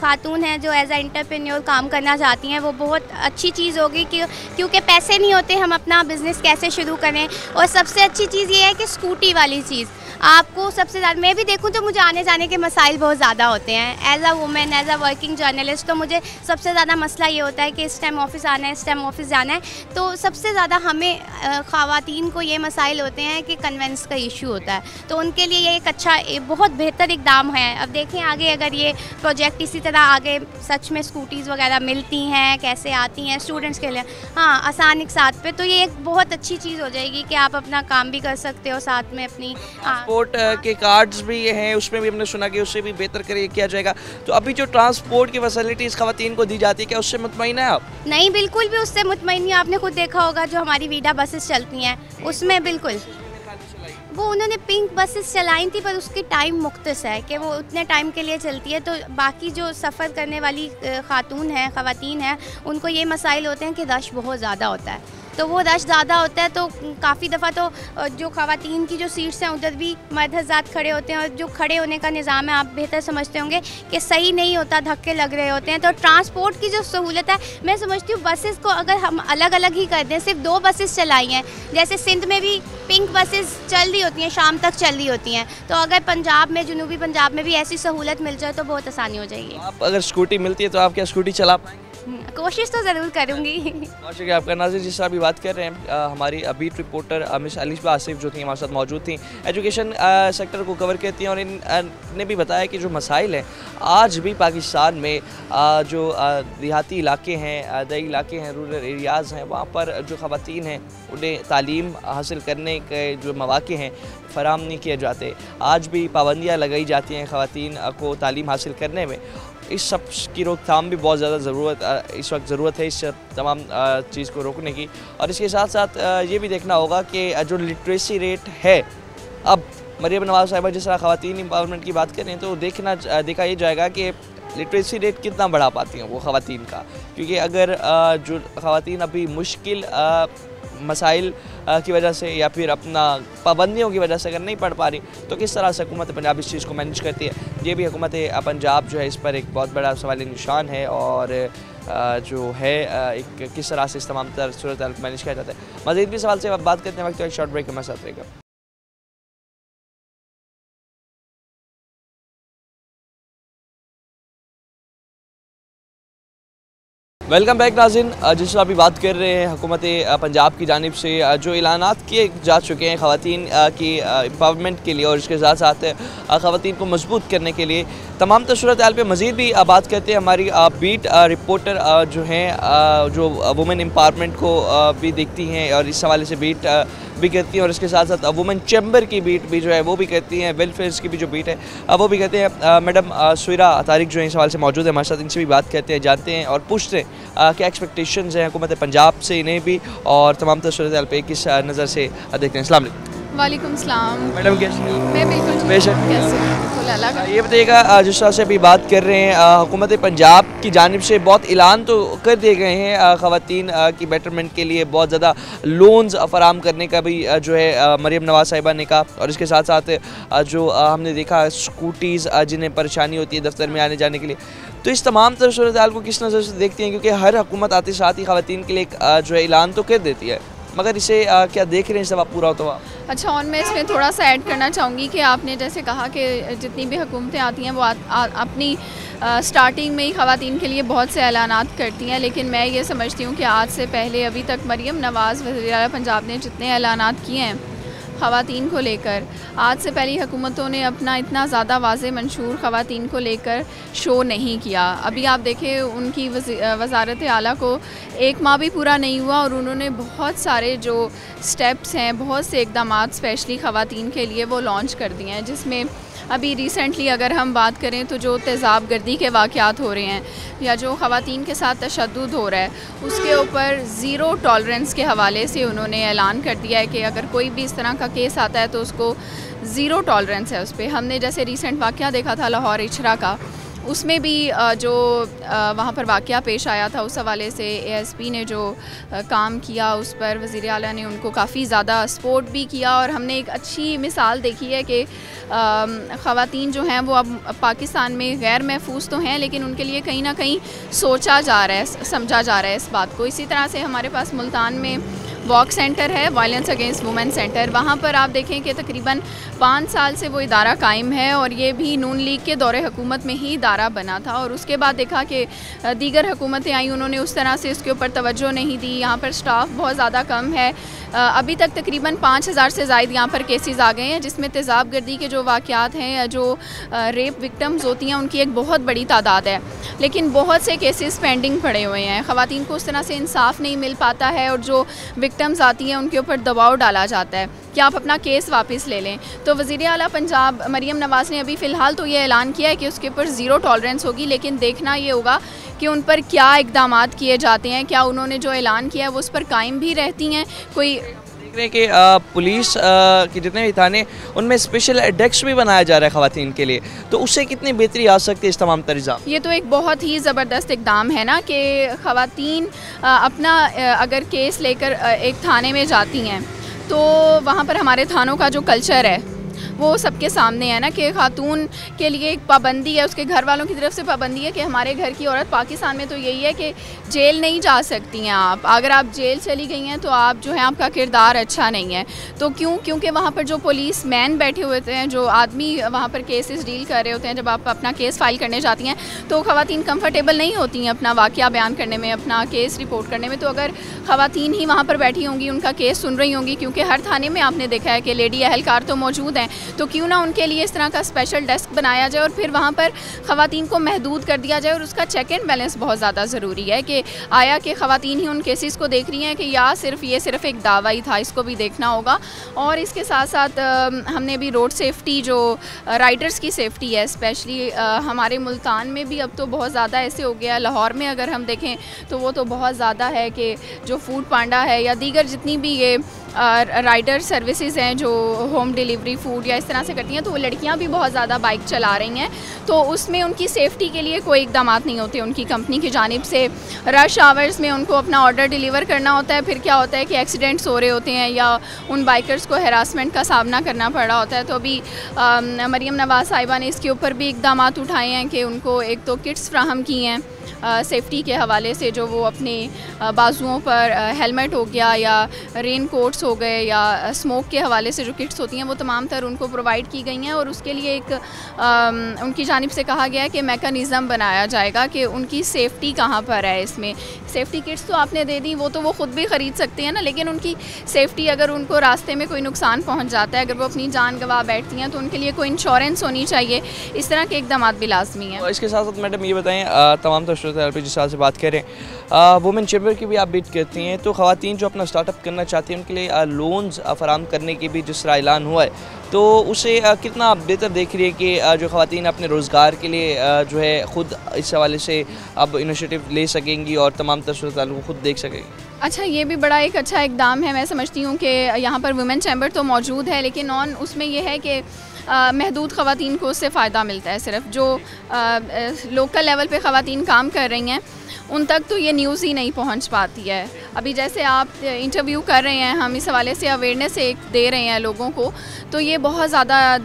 ख़ातून हैं जो एज ए एंटरप्रेन्योर काम करना चाहती हैं, वो बहुत अच्छी चीज़ होगी क्योंकि पैसे नहीं होते, हम अपना बिज़नेस कैसे शुरू करें। और सबसे अच्छी चीज़ ये है कि स्कूटी वाली चीज़ आपको सबसे ज़्यादा, मैं भी देखूं तो मुझे आने जाने के मसाइल बहुत ज़्यादा होते हैं। As a women, as a working journalist, तो मुझे सबसे ज़्यादा मसला ये होता है कि इस टाइम ऑफिस आना है, इस टाइम ऑफिस जाना है। तो सबसे ज़्यादा हमें ख़वातीन को ये मसाइल होते हैं कि कन्वेंस का इशू होता है। तो उनके लिए ये एक अच्छा, बहुत बेहतर इक़दाम है। अब देखें आगे अगर ये प्रोजेक्ट इसी तरह आगे सच में स्कूटीज़ वगैरह मिलती हैं, कैसे आती हैं स्टूडेंट्स के लिए, हाँ, आसान एक साथ पे, तो ये एक बहुत अच्छी चीज़ हो जाएगी कि आप अपना काम भी कर सकते हो, साथ में अपनी ट्रांसपोर्ट के कार्ड्स भी हैं, उसमें भी हमने सुना कि उससे भी बेहतर किया जाएगा। तो अभी जो ट्रांसपोर्ट की फैसिलिटीज़ ख़वातीन को दी जाती है, क्या उससे मुतमईन है आप? नहीं, बिल्कुल भी उससे मुतमईन नहीं। आपने खुद देखा होगा जो हमारी वीडा बसेस चलती हैं, उसमें बिल्कुल वो उन्होंने पिंक बसेस चलाई थी, पर उसकी टाइम मुख्तस है कि वो उतने टाइम के लिए चलती है। तो बाकी जो सफ़र करने वाली ख़वातीन हैं, उनको ये मसाइल होते हैं कि रश बहुत ज़्यादा होता है। तो वो रश ज़्यादा होता है, तो काफ़ी दफ़ा तो जो ख़वातीन की जो सीट्स हैं उधर भी मर्द हज़रात खड़े होते हैं, और जो खड़े होने का निज़ाम है आप बेहतर समझते होंगे कि सही नहीं होता, धक्के लग रहे होते हैं। तो ट्रांसपोर्ट की जो सहूलत है, मैं समझती हूँ बसेस को अगर हम अलग अलग ही कर दें, सिर्फ 2 बसेस चलाई हैं, जैसे सिंध में भी पिंक बसेस चल रही होती हैं, शाम तक चल रही होती हैं, तो अगर पंजाब में, जनूबी पंजाब में भी ऐसी सहूलत मिल जाए तो बहुत आसानी हो जाएगी। आप अगर स्कूटी मिलती है तो आप क्या स्कूटी चला पाएंगे? कोशिश तो ज़रूर करूँगी। बहुत शुक्रिया आपका। नाज़रीन, जिस तरह अभी बात कर रहे हैं, हमारी beat reporter miss Alisha Asif जो थी हमारे साथ मौजूद थी, एजुकेशन सेक्टर को कवर करती हैं, और इन्होंने भी बताया कि जो मसाइल हैं आज भी पाकिस्तान में, जो देहाती इलाके हैं, दई इलाके हैं, रूरल एरियाज़ हैं, वहाँ पर जो ख़वातीन हैं उन्हें तालीम हासिल करने के जो मौक़े हैं फराहम नहीं किए जाते, आज भी पाबंदियाँ लगाई जाती हैं ख़वातीन को तालीम हासिल करने में, इस सब की रोकथाम भी बहुत ज़्यादा इस वक्त ज़रूरत है इस तमाम चीज़ को रोकने की। और इसके साथ साथ ये भी देखना होगा कि जो लिटरेसी रेट है, अब मरियम नवाज़ साहिबा जिस तरह ख़वातीन एम्पावरमेंट की बात करें तो देखा ये जाएगा कि लिटरेसी रेट कितना बढ़ा पाती हैं वो ख़वातीन का, क्योंकि अगर जो ख़वातीन अभी मुश्किल मसाइल की वजह से या फिर अपना पाबंदियों की वजह से अगर नहीं पढ़ पा रही तो किस तरह से हुकूमत पंजाब इस चीज़ को मैनेज करती है, ये भी हुकूमत पंजाब जो है इस पर एक बहुत बड़ा सवाल निशान है। और जो है एक किस तरह से इस तमाम सूरत मैनेज किया जाता है। मज़ीद भी सवाल से अब बात करते हैं वक्त एक शॉर्ट ब्रेक हमारे साथ रहेगा। वेलकम बैक नाज़रीन, जिस अभी बात कर रहे हैं हुकूमत पंजाब की जानिब से जो ऐलानात किए जा चुके हैं ख़वातीन की एम्पावरमेंट के लिए और इसके साथ साथ ख़वातीन को मजबूत करने के लिए, तमाम सूरत हाल पर मज़ीद भी बात करते हैं। हमारी बीट रिपोर्टर जो हैं जो वुमेन एम्पावरमेंट को भी देखती हैं और इस हवाले से बीट भी करती हैं, और इसके साथ साथ वुमेन चैम्बर की बीट भी जो है वो भी करती हैं, वेलफेयर्स की भी जो बीट है वो भी करते हैं। मैडम सुइरा तारिक जो है इस सवाल से मौजूद है हमारे साथ, इनसे भी बात करते हैं, जानते हैं और पूछते हैं क्या एक्सपेक्टेशंस हैं हुकूमत पंजाब से इन्हें भी और तमाम सूरत हाल पे किस नज़र से देखते हैं। अस्सलाम वालेकुम। वालेकुम सलाम। मैडम कैसे हैं? मैं बिल्कुल बेशक। कैसे ये बताइएगा, जिस तरह से अभी बात कर रहे हैं हुकूमत पंजाब की जानिब से बहुत ऐलान तो कर दिए गए हैं ख़वातीन की बेटरमेंट के लिए, बहुत ज़्यादा लोन्स फराहम करने का भी जो है मरियम नवाज़ साहिबा ने कहा, और इसके साथ साथ जो हमने देखा स्कूटीज़ जिन्हें परेशानी होती है दफ्तर में आने जाने के लिए, तो इस तमाम सूरत हाल को किस नज़र से देखती हैं, क्योंकि हर हुकूमत आते साथ ही ख़वातीन के लिए जो है ऐलान तो कर देती है, मगर इसे क्या देख रहे हैं जब आप पूरा होता हुआ? अच्छा, और मैं इसमें थोड़ा सा ऐड करना चाहूँगी कि आपने जैसे कहा कि जितनी भी हुकूमतें आती हैं वो अपनी स्टार्टिंग में ही ख़वातीन के लिए बहुत से ऐलानात करती हैं, लेकिन मैं ये समझती हूँ कि आज से पहले अभी तक मरियम नवाज़ वज़ीर आला पंजाब ने जितने ऐलानात किए हैं ख़वातीन को लेकर, आज से पहली हुकूमतों ने अपना इतना ज़्यादा वाज़े मंशूर ख़वातीन को लेकर शो नहीं किया। अभी आप देखें उनकी वज़ारत आला को 1 माह भी पूरा नहीं हुआ और उन्होंने बहुत सारे जो स्टेप्स हैं, बहुत से इक़दामात स्पेशली ख़वातीन के लिए वो लॉन्च कर दिए हैं, जिसमें अभी रिसेंटली अगर हम बात करें तो जो तेज़ाब गर्दी के वाक़यात हो रहे हैं या जो ख़वातीन के साथ तशद्दुद हो रहा है, उसके ऊपर ज़ीरो टॉलरेंस के हवाले से उन्होंने ऐलान कर दिया है कि अगर कोई भी इस तरह का केस आता है तो उसको ज़ीरो टॉलरेंस है उस पर। हमने जैसे रिसेंट वाक़या देखा था लाहौर इचरा का, उसमें भी जो वहाँ पर वाक़या पेश आया था उस हवाले से ASP ने जो काम किया उस पर वज़ीर आला ने उनको काफ़ी ज़्यादा सपोर्ट भी किया, और हमने एक अच्छी मिसाल देखी है कि ख़वातीन जो हैं वो अब पाकिस्तान में गैर महफूज तो हैं, लेकिन उनके लिए कहीं ना कहीं सोचा जा रहा है, समझा जा रहा है इस बात को। इसी तरह से हमारे पास मुल्तान में वॉक सेंटर है, वायलेंस अगेंस्ट वुमेन सेंटर, वहाँ पर आप देखें कि तकरीबन 5 साल से वो इदारा कायम है, और ये भी नून लीग के दौरे हुकूमत में ही इदारा बना था, और उसके बाद देखा कि दीगर हुकूमतें आई, उन्होंने उस तरह से उसके ऊपर तवज्जो नहीं दी। यहाँ पर स्टाफ बहुत ज़्यादा कम है, अभी तक तकरीबन 5000 से ज़ायद यहाँ पर केसेस आ गए हैं, जिसमें तेज़ाब गर्दी के जो वाक़यात हैं या जो रेप विक्टिम्स होती हैं उनकी एक बहुत बड़ी तादाद है, लेकिन बहुत से केसेस पेंडिंग पड़े हुए हैं। ख़वातीन को उस तरह से इंसाफ नहीं मिल पाता है, और जो विक्टिम्स आती हैं उनके ऊपर दबाव डाला जाता है कि आप अपना केस वापस ले लें। तो वज़ीर आला पंजाब मरियम नवाज़ ने अभी फ़िलहाल तो ये ऐलान किया है कि उसके ऊपर ज़ीरो टॉलरेंस होगी, लेकिन देखना ये होगा कि उन पर क्या इक़दामात किए जाते हैं, क्या उन्होंने जो ऐलान किया है वो उस पर कायम भी रहती हैं। कोई देख रहे हैं कि पुलिस के जितने भी थाने उनमें स्पेशल डेस्क भी बनाया जा रहा है ख़वातीन के लिए, तो उससे कितनी बेहतरी आ सकती है इस तमाम तरीक़ा? ये तो एक बहुत ही ज़बरदस्त इक़दाम है ना कि ख़वातीन अपना अगर केस लेकर एक थाने में जाती हैं तो वहाँ पर हमारे थानों का जो कल्चर है वो सबके सामने है ना कि खातून के लिए एक पाबंदी है, उसके घर वालों की तरफ से पाबंदी है कि हमारे घर की औरत, पाकिस्तान में तो यही है कि जेल नहीं जा सकती हैं आप, अगर आप जेल चली गई हैं तो आप जो है आपका किरदार अच्छा नहीं है। तो क्योंकि वहाँ पर जो पुलिस मैन बैठे हुए होते हैं, जो आदमी वहाँ पर केसेस डील कर रहे होते हैं, जब आप अपना केस फाइल करने जाती हैं तो ख़वातीन कंफर्टेबल नहीं होती हैं अपना वाक़या बयान करने में, अपना केस रिपोर्ट करने में। तो अगर ख़वातीन ही वहाँ पर बैठी होंगी, उनका केस सुन रही होंगी, क्योंकि हर थाने में आपने देखा है कि लेडी अहलकार तो मौजूद हैं, तो क्यों ना उनके लिए इस तरह का स्पेशल डेस्क बनाया जाए और फिर वहाँ पर ख़वातीन को महदूद कर दिया जाए। और उसका चेक एंड बैलेंस बहुत ज़्यादा ज़रूरी है कि आया कि ख़वातीन ही उन केसेस को देख रही हैं कि या सिर्फ एक दावा ही था, इसको भी देखना होगा। और इसके साथ साथ हमने भी रोड सेफ्टी, जो राइडर्स की सेफ्टी है स्पेशली हमारे मुल्तान में भी अब तो बहुत ज़्यादा ऐसे हो गया। लाहौर में अगर हम देखें तो वो तो बहुत ज़्यादा है कि जो फूड पांडा है या दीगर जितनी भी ये राइडर सर्विसेज हैं जो होम डिलीवरी फूड या इस तरह से करती हैं, तो वो लड़कियां भी बहुत ज़्यादा बाइक चला रही हैं, तो उसमें उनकी सेफ्टी के लिए कोई इकदाम नहीं होते उनकी कंपनी की जानिब से। रश आवर्स में उनको अपना ऑर्डर डिलीवर करना होता है, फिर क्या होता है कि एक्सीडेंट्स हो रहे होते हैं या उन बाइकर्स को हरासमेंट का सामना करना पड़ रहा होता है। तो अभी मरियम नवाज़ साहिबा ने इसके ऊपर भी इकदाम उठाए हैं कि उनको एक तो किट्स फ्राहम की हैं सेफ़्टी के हवाले से, जो वो अपने बाजुओं पर हेलमेट हो गया या रेन कोट्स हो गए या स्मोक के हवाले से जो किट्स होती हैं वो तमाम तर उनको प्रोवाइड की गई हैं। और उसके लिए एक उनकी जानिब से कहा गया है कि मैकेनिज़्म बनाया जाएगा कि उनकी सेफ़्टी कहाँ पर है। इसमें सेफ़्टी किट्स तो आपने दे दी, वो तो वो ख़ुद भी ख़रीद सकते हैं ना, लेकिन उनकी सेफ़्टी अगर उनको रास्ते में कोई नुकसान पहुँच जाता है, अगर वो अपनी जान गंवा बैठती हैं, तो उनके लिए कोई इंश्योरेंस होनी चाहिए। इस तरह के इकदाम भी लाजमी हैं। इसके साथ साथ मैडम ये बताएँ, तमाम जिस साल से बात करें वुमेन चैम्बर की भी आप बीट करती हैं, तो ख़वातीन जो अपना स्टार्टअप करना चाहती हैं उनके लिए लोन्स फराहम करने की भी जिस तरह ऐलान हुआ है, तो उसे कितना बेहतर देख रही है कि जो ख़वातीन अपने रोज़गार के लिए जो है ख़ुद इस हवाले से अब इनिशिएटिव ले सकेंगी और तमाम सूरत को ख़ुद देख सकेंगी। अच्छा, ये भी बड़ा एक अच्छा इकदाम है। मैं समझती हूँ कि यहाँ पर वुमेन चैम्बर तो मौजूद है, लेकिन उसमें यह है कि महदूद ख़वातीन को उससे फ़ायदा मिलता है। सिर्फ जो लोकल लेवल पे ख़वातीन काम कर रही हैं उन तक तो ये न्यूज़ ही नहीं पहुंच पाती है। अभी जैसे आप इंटरव्यू कर रहे हैं, हम इस हवाले से अवेयरनेस एक दे रहे हैं लोगों को, तो ये बहुत ज़्यादा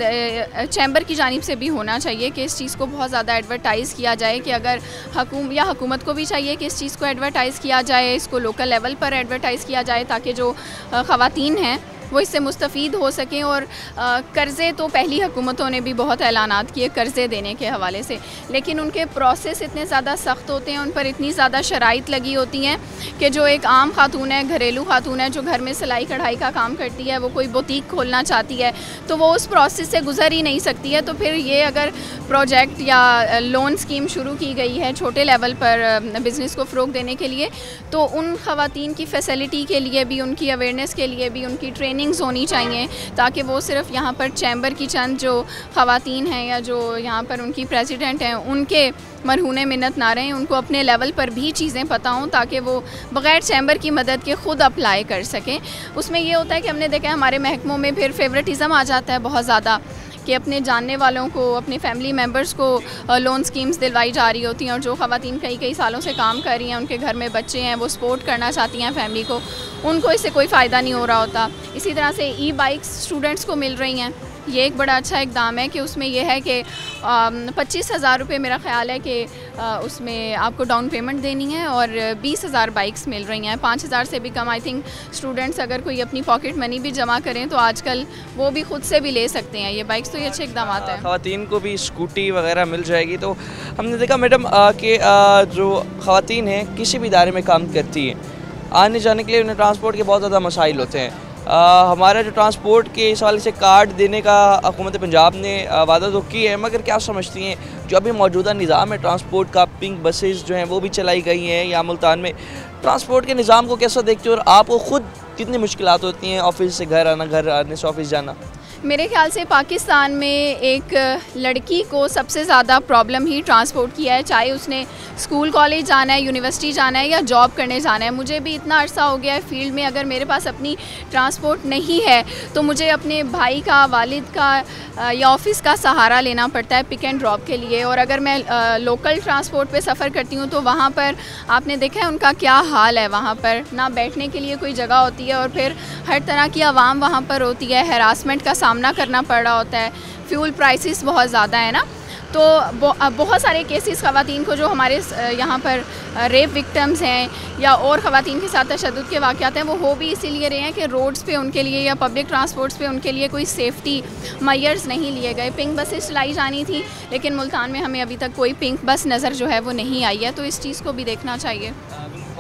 चैम्बर की जानिब से भी होना चाहिए कि इस चीज़ को बहुत ज़्यादा एडवर्टाइज़ किया जाए कि अगर हुकूमत को भी चाहिए कि इस चीज़ को एडवर्टाइज़ किया जाए, इसको लोकल लेवल पर एडवर्टाइज़ किया जाए ताकि जो ख़वातीन हैं वो इससे मुस्तफ़ीद हो सकें। और कर्ज़े तो पहली हुकूमतों ने भी बहुत ऐलानात किए कर्ज़े देने के हवाले से, लेकिन उनके प्रोसेस इतने ज़्यादा सख्त होते हैं, उन पर इतनी ज़्यादा शराइत लगी होती हैं कि जो एक आम खातून है, घरेलू खातून है, जो घर में सिलाई कढ़ाई का काम करती है, वो कोई बुटीक खोलना चाहती है तो वो उस प्रोसेस से गुज़र ही नहीं सकती है। तो फिर ये अगर प्रोजेक्ट या लोन स्कीम शुरू की गई है छोटे लेवल पर बिज़नेस को फ़रोग़ देने के लिए, तो उन ख़वातीन की फ़ैसिलिटी के लिए भी, उनकी अवेयरनेस के लिए भी उनकी ट्रेनिंग्स होनी चाहिए, ताकि वो सिर्फ यहाँ पर चैम्बर की चंद जो ख़वातीन हैं या जो यहाँ पर उनकी प्रेसिडेंट हैं उनके मरहूने मिन्नत ना रहें, उनको अपने लेवल पर भी चीज़ें पता हों ताकि वो बग़ैर चैम्बर की मदद के ख़ुद अप्लाई कर सकें। उसमें ये होता है कि हमने देखा है हमारे महकमों में फिर फेवरेटिज़म आ जाता है बहुत ज़्यादा कि अपने जानने वालों को, अपने फैमिली मेम्बर्स को लोन स्कीम्स दिलवाई जा रही होती हैं, और जो ख़वातीन कई सालों से काम कर रही हैं, उनके घर में बच्चे हैं, वो सपोर्ट करना चाहती हैं फैमिली को, उनको इससे कोई फ़ायदा नहीं हो रहा होता। इसी तरह से ई बाइक्स स्टूडेंट्स को मिल रही हैं, ये एक बड़ा अच्छा इकदाम है कि उसमें यह है कि 25,000 रुपये मेरा ख़्याल है कि उसमें आपको डाउन पेमेंट देनी है और 20,000 बाइक्स मिल रही हैं। 5,000 से भी कम आई थिंक स्टूडेंट्स अगर कोई अपनी पॉकेट मनी भी जमा करें तो आजकल वो भी ख़ुद से भी ले सकते हैं ये बाइक्स, तो ये अच्छे इकदाम हैं। ख़वातीन को भी स्कूटी वगैरह मिल जाएगी। तो हमने देखा मैडम कि जो ख़वातीन हैं किसी भी इदारे में काम करती हैं, आने जाने के लिए उन्हें ट्रांसपोर्ट के बहुत ज़्यादा मसाइल होते हैं। हमारा जो ट्रांसपोर्ट के इस हवाले से कार्ड देने का हुकूमत पंजाब ने वादा तो की है, मगर क्या समझती हैं जो अभी मौजूदा निज़ाम है ट्रांसपोर्ट का, पिंक बसेस जो हैं वो भी चलाई गई हैं या मुल्तान में ट्रांसपोर्ट के निज़ाम को कैसा देखते हो और आपको ख़ुद कितनी मुश्किलात होती हैं ऑफिस से घर आना, घर आने से ऑफिस जाना? मेरे ख्याल से पाकिस्तान में एक लड़की को सबसे ज़्यादा प्रॉब्लम ही ट्रांसपोर्ट की है, चाहे उसने स्कूल कॉलेज जाना है, यूनिवर्सिटी जाना है या जॉब करने जाना है। मुझे भी इतना अरसा हो गया है फील्ड में, अगर मेरे पास अपनी ट्रांसपोर्ट नहीं है तो मुझे अपने भाई का, वालिद का या ऑफिस का सहारा लेना पड़ता है पिक एंड ड्रॉप के लिए। और अगर मैं लोकल ट्रांसपोर्ट पे सफ़र करती हूँ तो वहाँ पर आपने देखा है उनका क्या हाल है, वहाँ पर ना बैठने के लिए कोई जगह होती है और फिर हर तरह की आवाम वहाँ पर होती है, हैरासमेंट का सामना करना पड़ रहा होता है, फ्यूल प्राइसेस बहुत ज़्यादा है ना। तो बहुत सारे केसेस ख़वातीन को जो हमारे यहाँ पर रेप विक्टिम्स हैं या और ख़वातीन के साथ तशद्दुद के वाक़यात हैं वो हो भी इसीलिए रहे हैं कि रोड्स पे उनके लिए या पब्लिक ट्रांसपोर्ट्स पे उनके लिए कोई सेफ्टी मेजर्स नहीं लिए गए। पिंक बसेस चलाई जानी थी लेकिन मुल्तान में हमें अभी तक कोई पिंक बस नज़र जो है वो नहीं आई है, तो इस चीज़ को भी देखना चाहिए।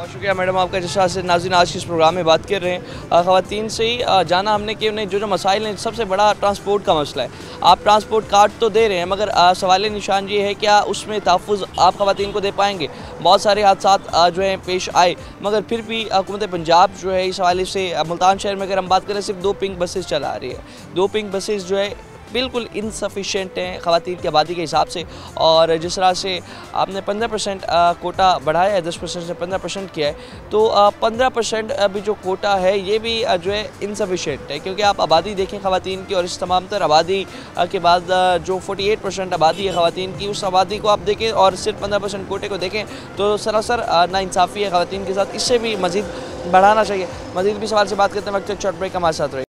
बहुत शुक्रिया मैडम आपका। जिस तरह से नाज़रीन आज के इस प्रोग्राम में बात कर रहे हैं ख़वातीन से ही जाना हमने कि उन्हें जो मसाइल हैं, सबसे बड़ा ट्रांसपोर्ट का मसला है। आप ट्रांसपोर्ट कार्ड तो दे रहे हैं मगर सवाल निशान ये है क्या उसमें तहफ़्फ़ुज़ आप ख़वातीन को दे पाएंगे। बहुत सारे हादसा जो हैं पेश आए मगर फिर भी हुकूमत पंजाब जो है इस हवाले से मुल्तान शहर में अगर हम बात करें सिर्फ 2 पिंक बसेस चला रही है। 2 पिंक बसेस जो है बिल्कुल इनसफिशेंट हैं ख़वातीन की आबादी के हिसाब से। और जिस तरह से आपने 15% कोटा बढ़ाया है, 10% से 15% किया है, तो 15% अभी जो कोटा है ये भी जो है इनसफिशेंट है क्योंकि आप आबादी देखें ख़वातीन की और इस तमाम तर आबादी के बाद जो 48% आबादी है ख़वातीन की, उस आबादी को आप देखें और सिर्फ 15% कोटे को देखें तो सरासर नाइंसाफ़ी है ख़वातीन के साथ। इससे भी मज़ीद बढ़ाना चाहिए। मज़ीद भी सवाल से बात करते हैं वक्त शॉर्ट ब्रेक हमारे साथ रहे।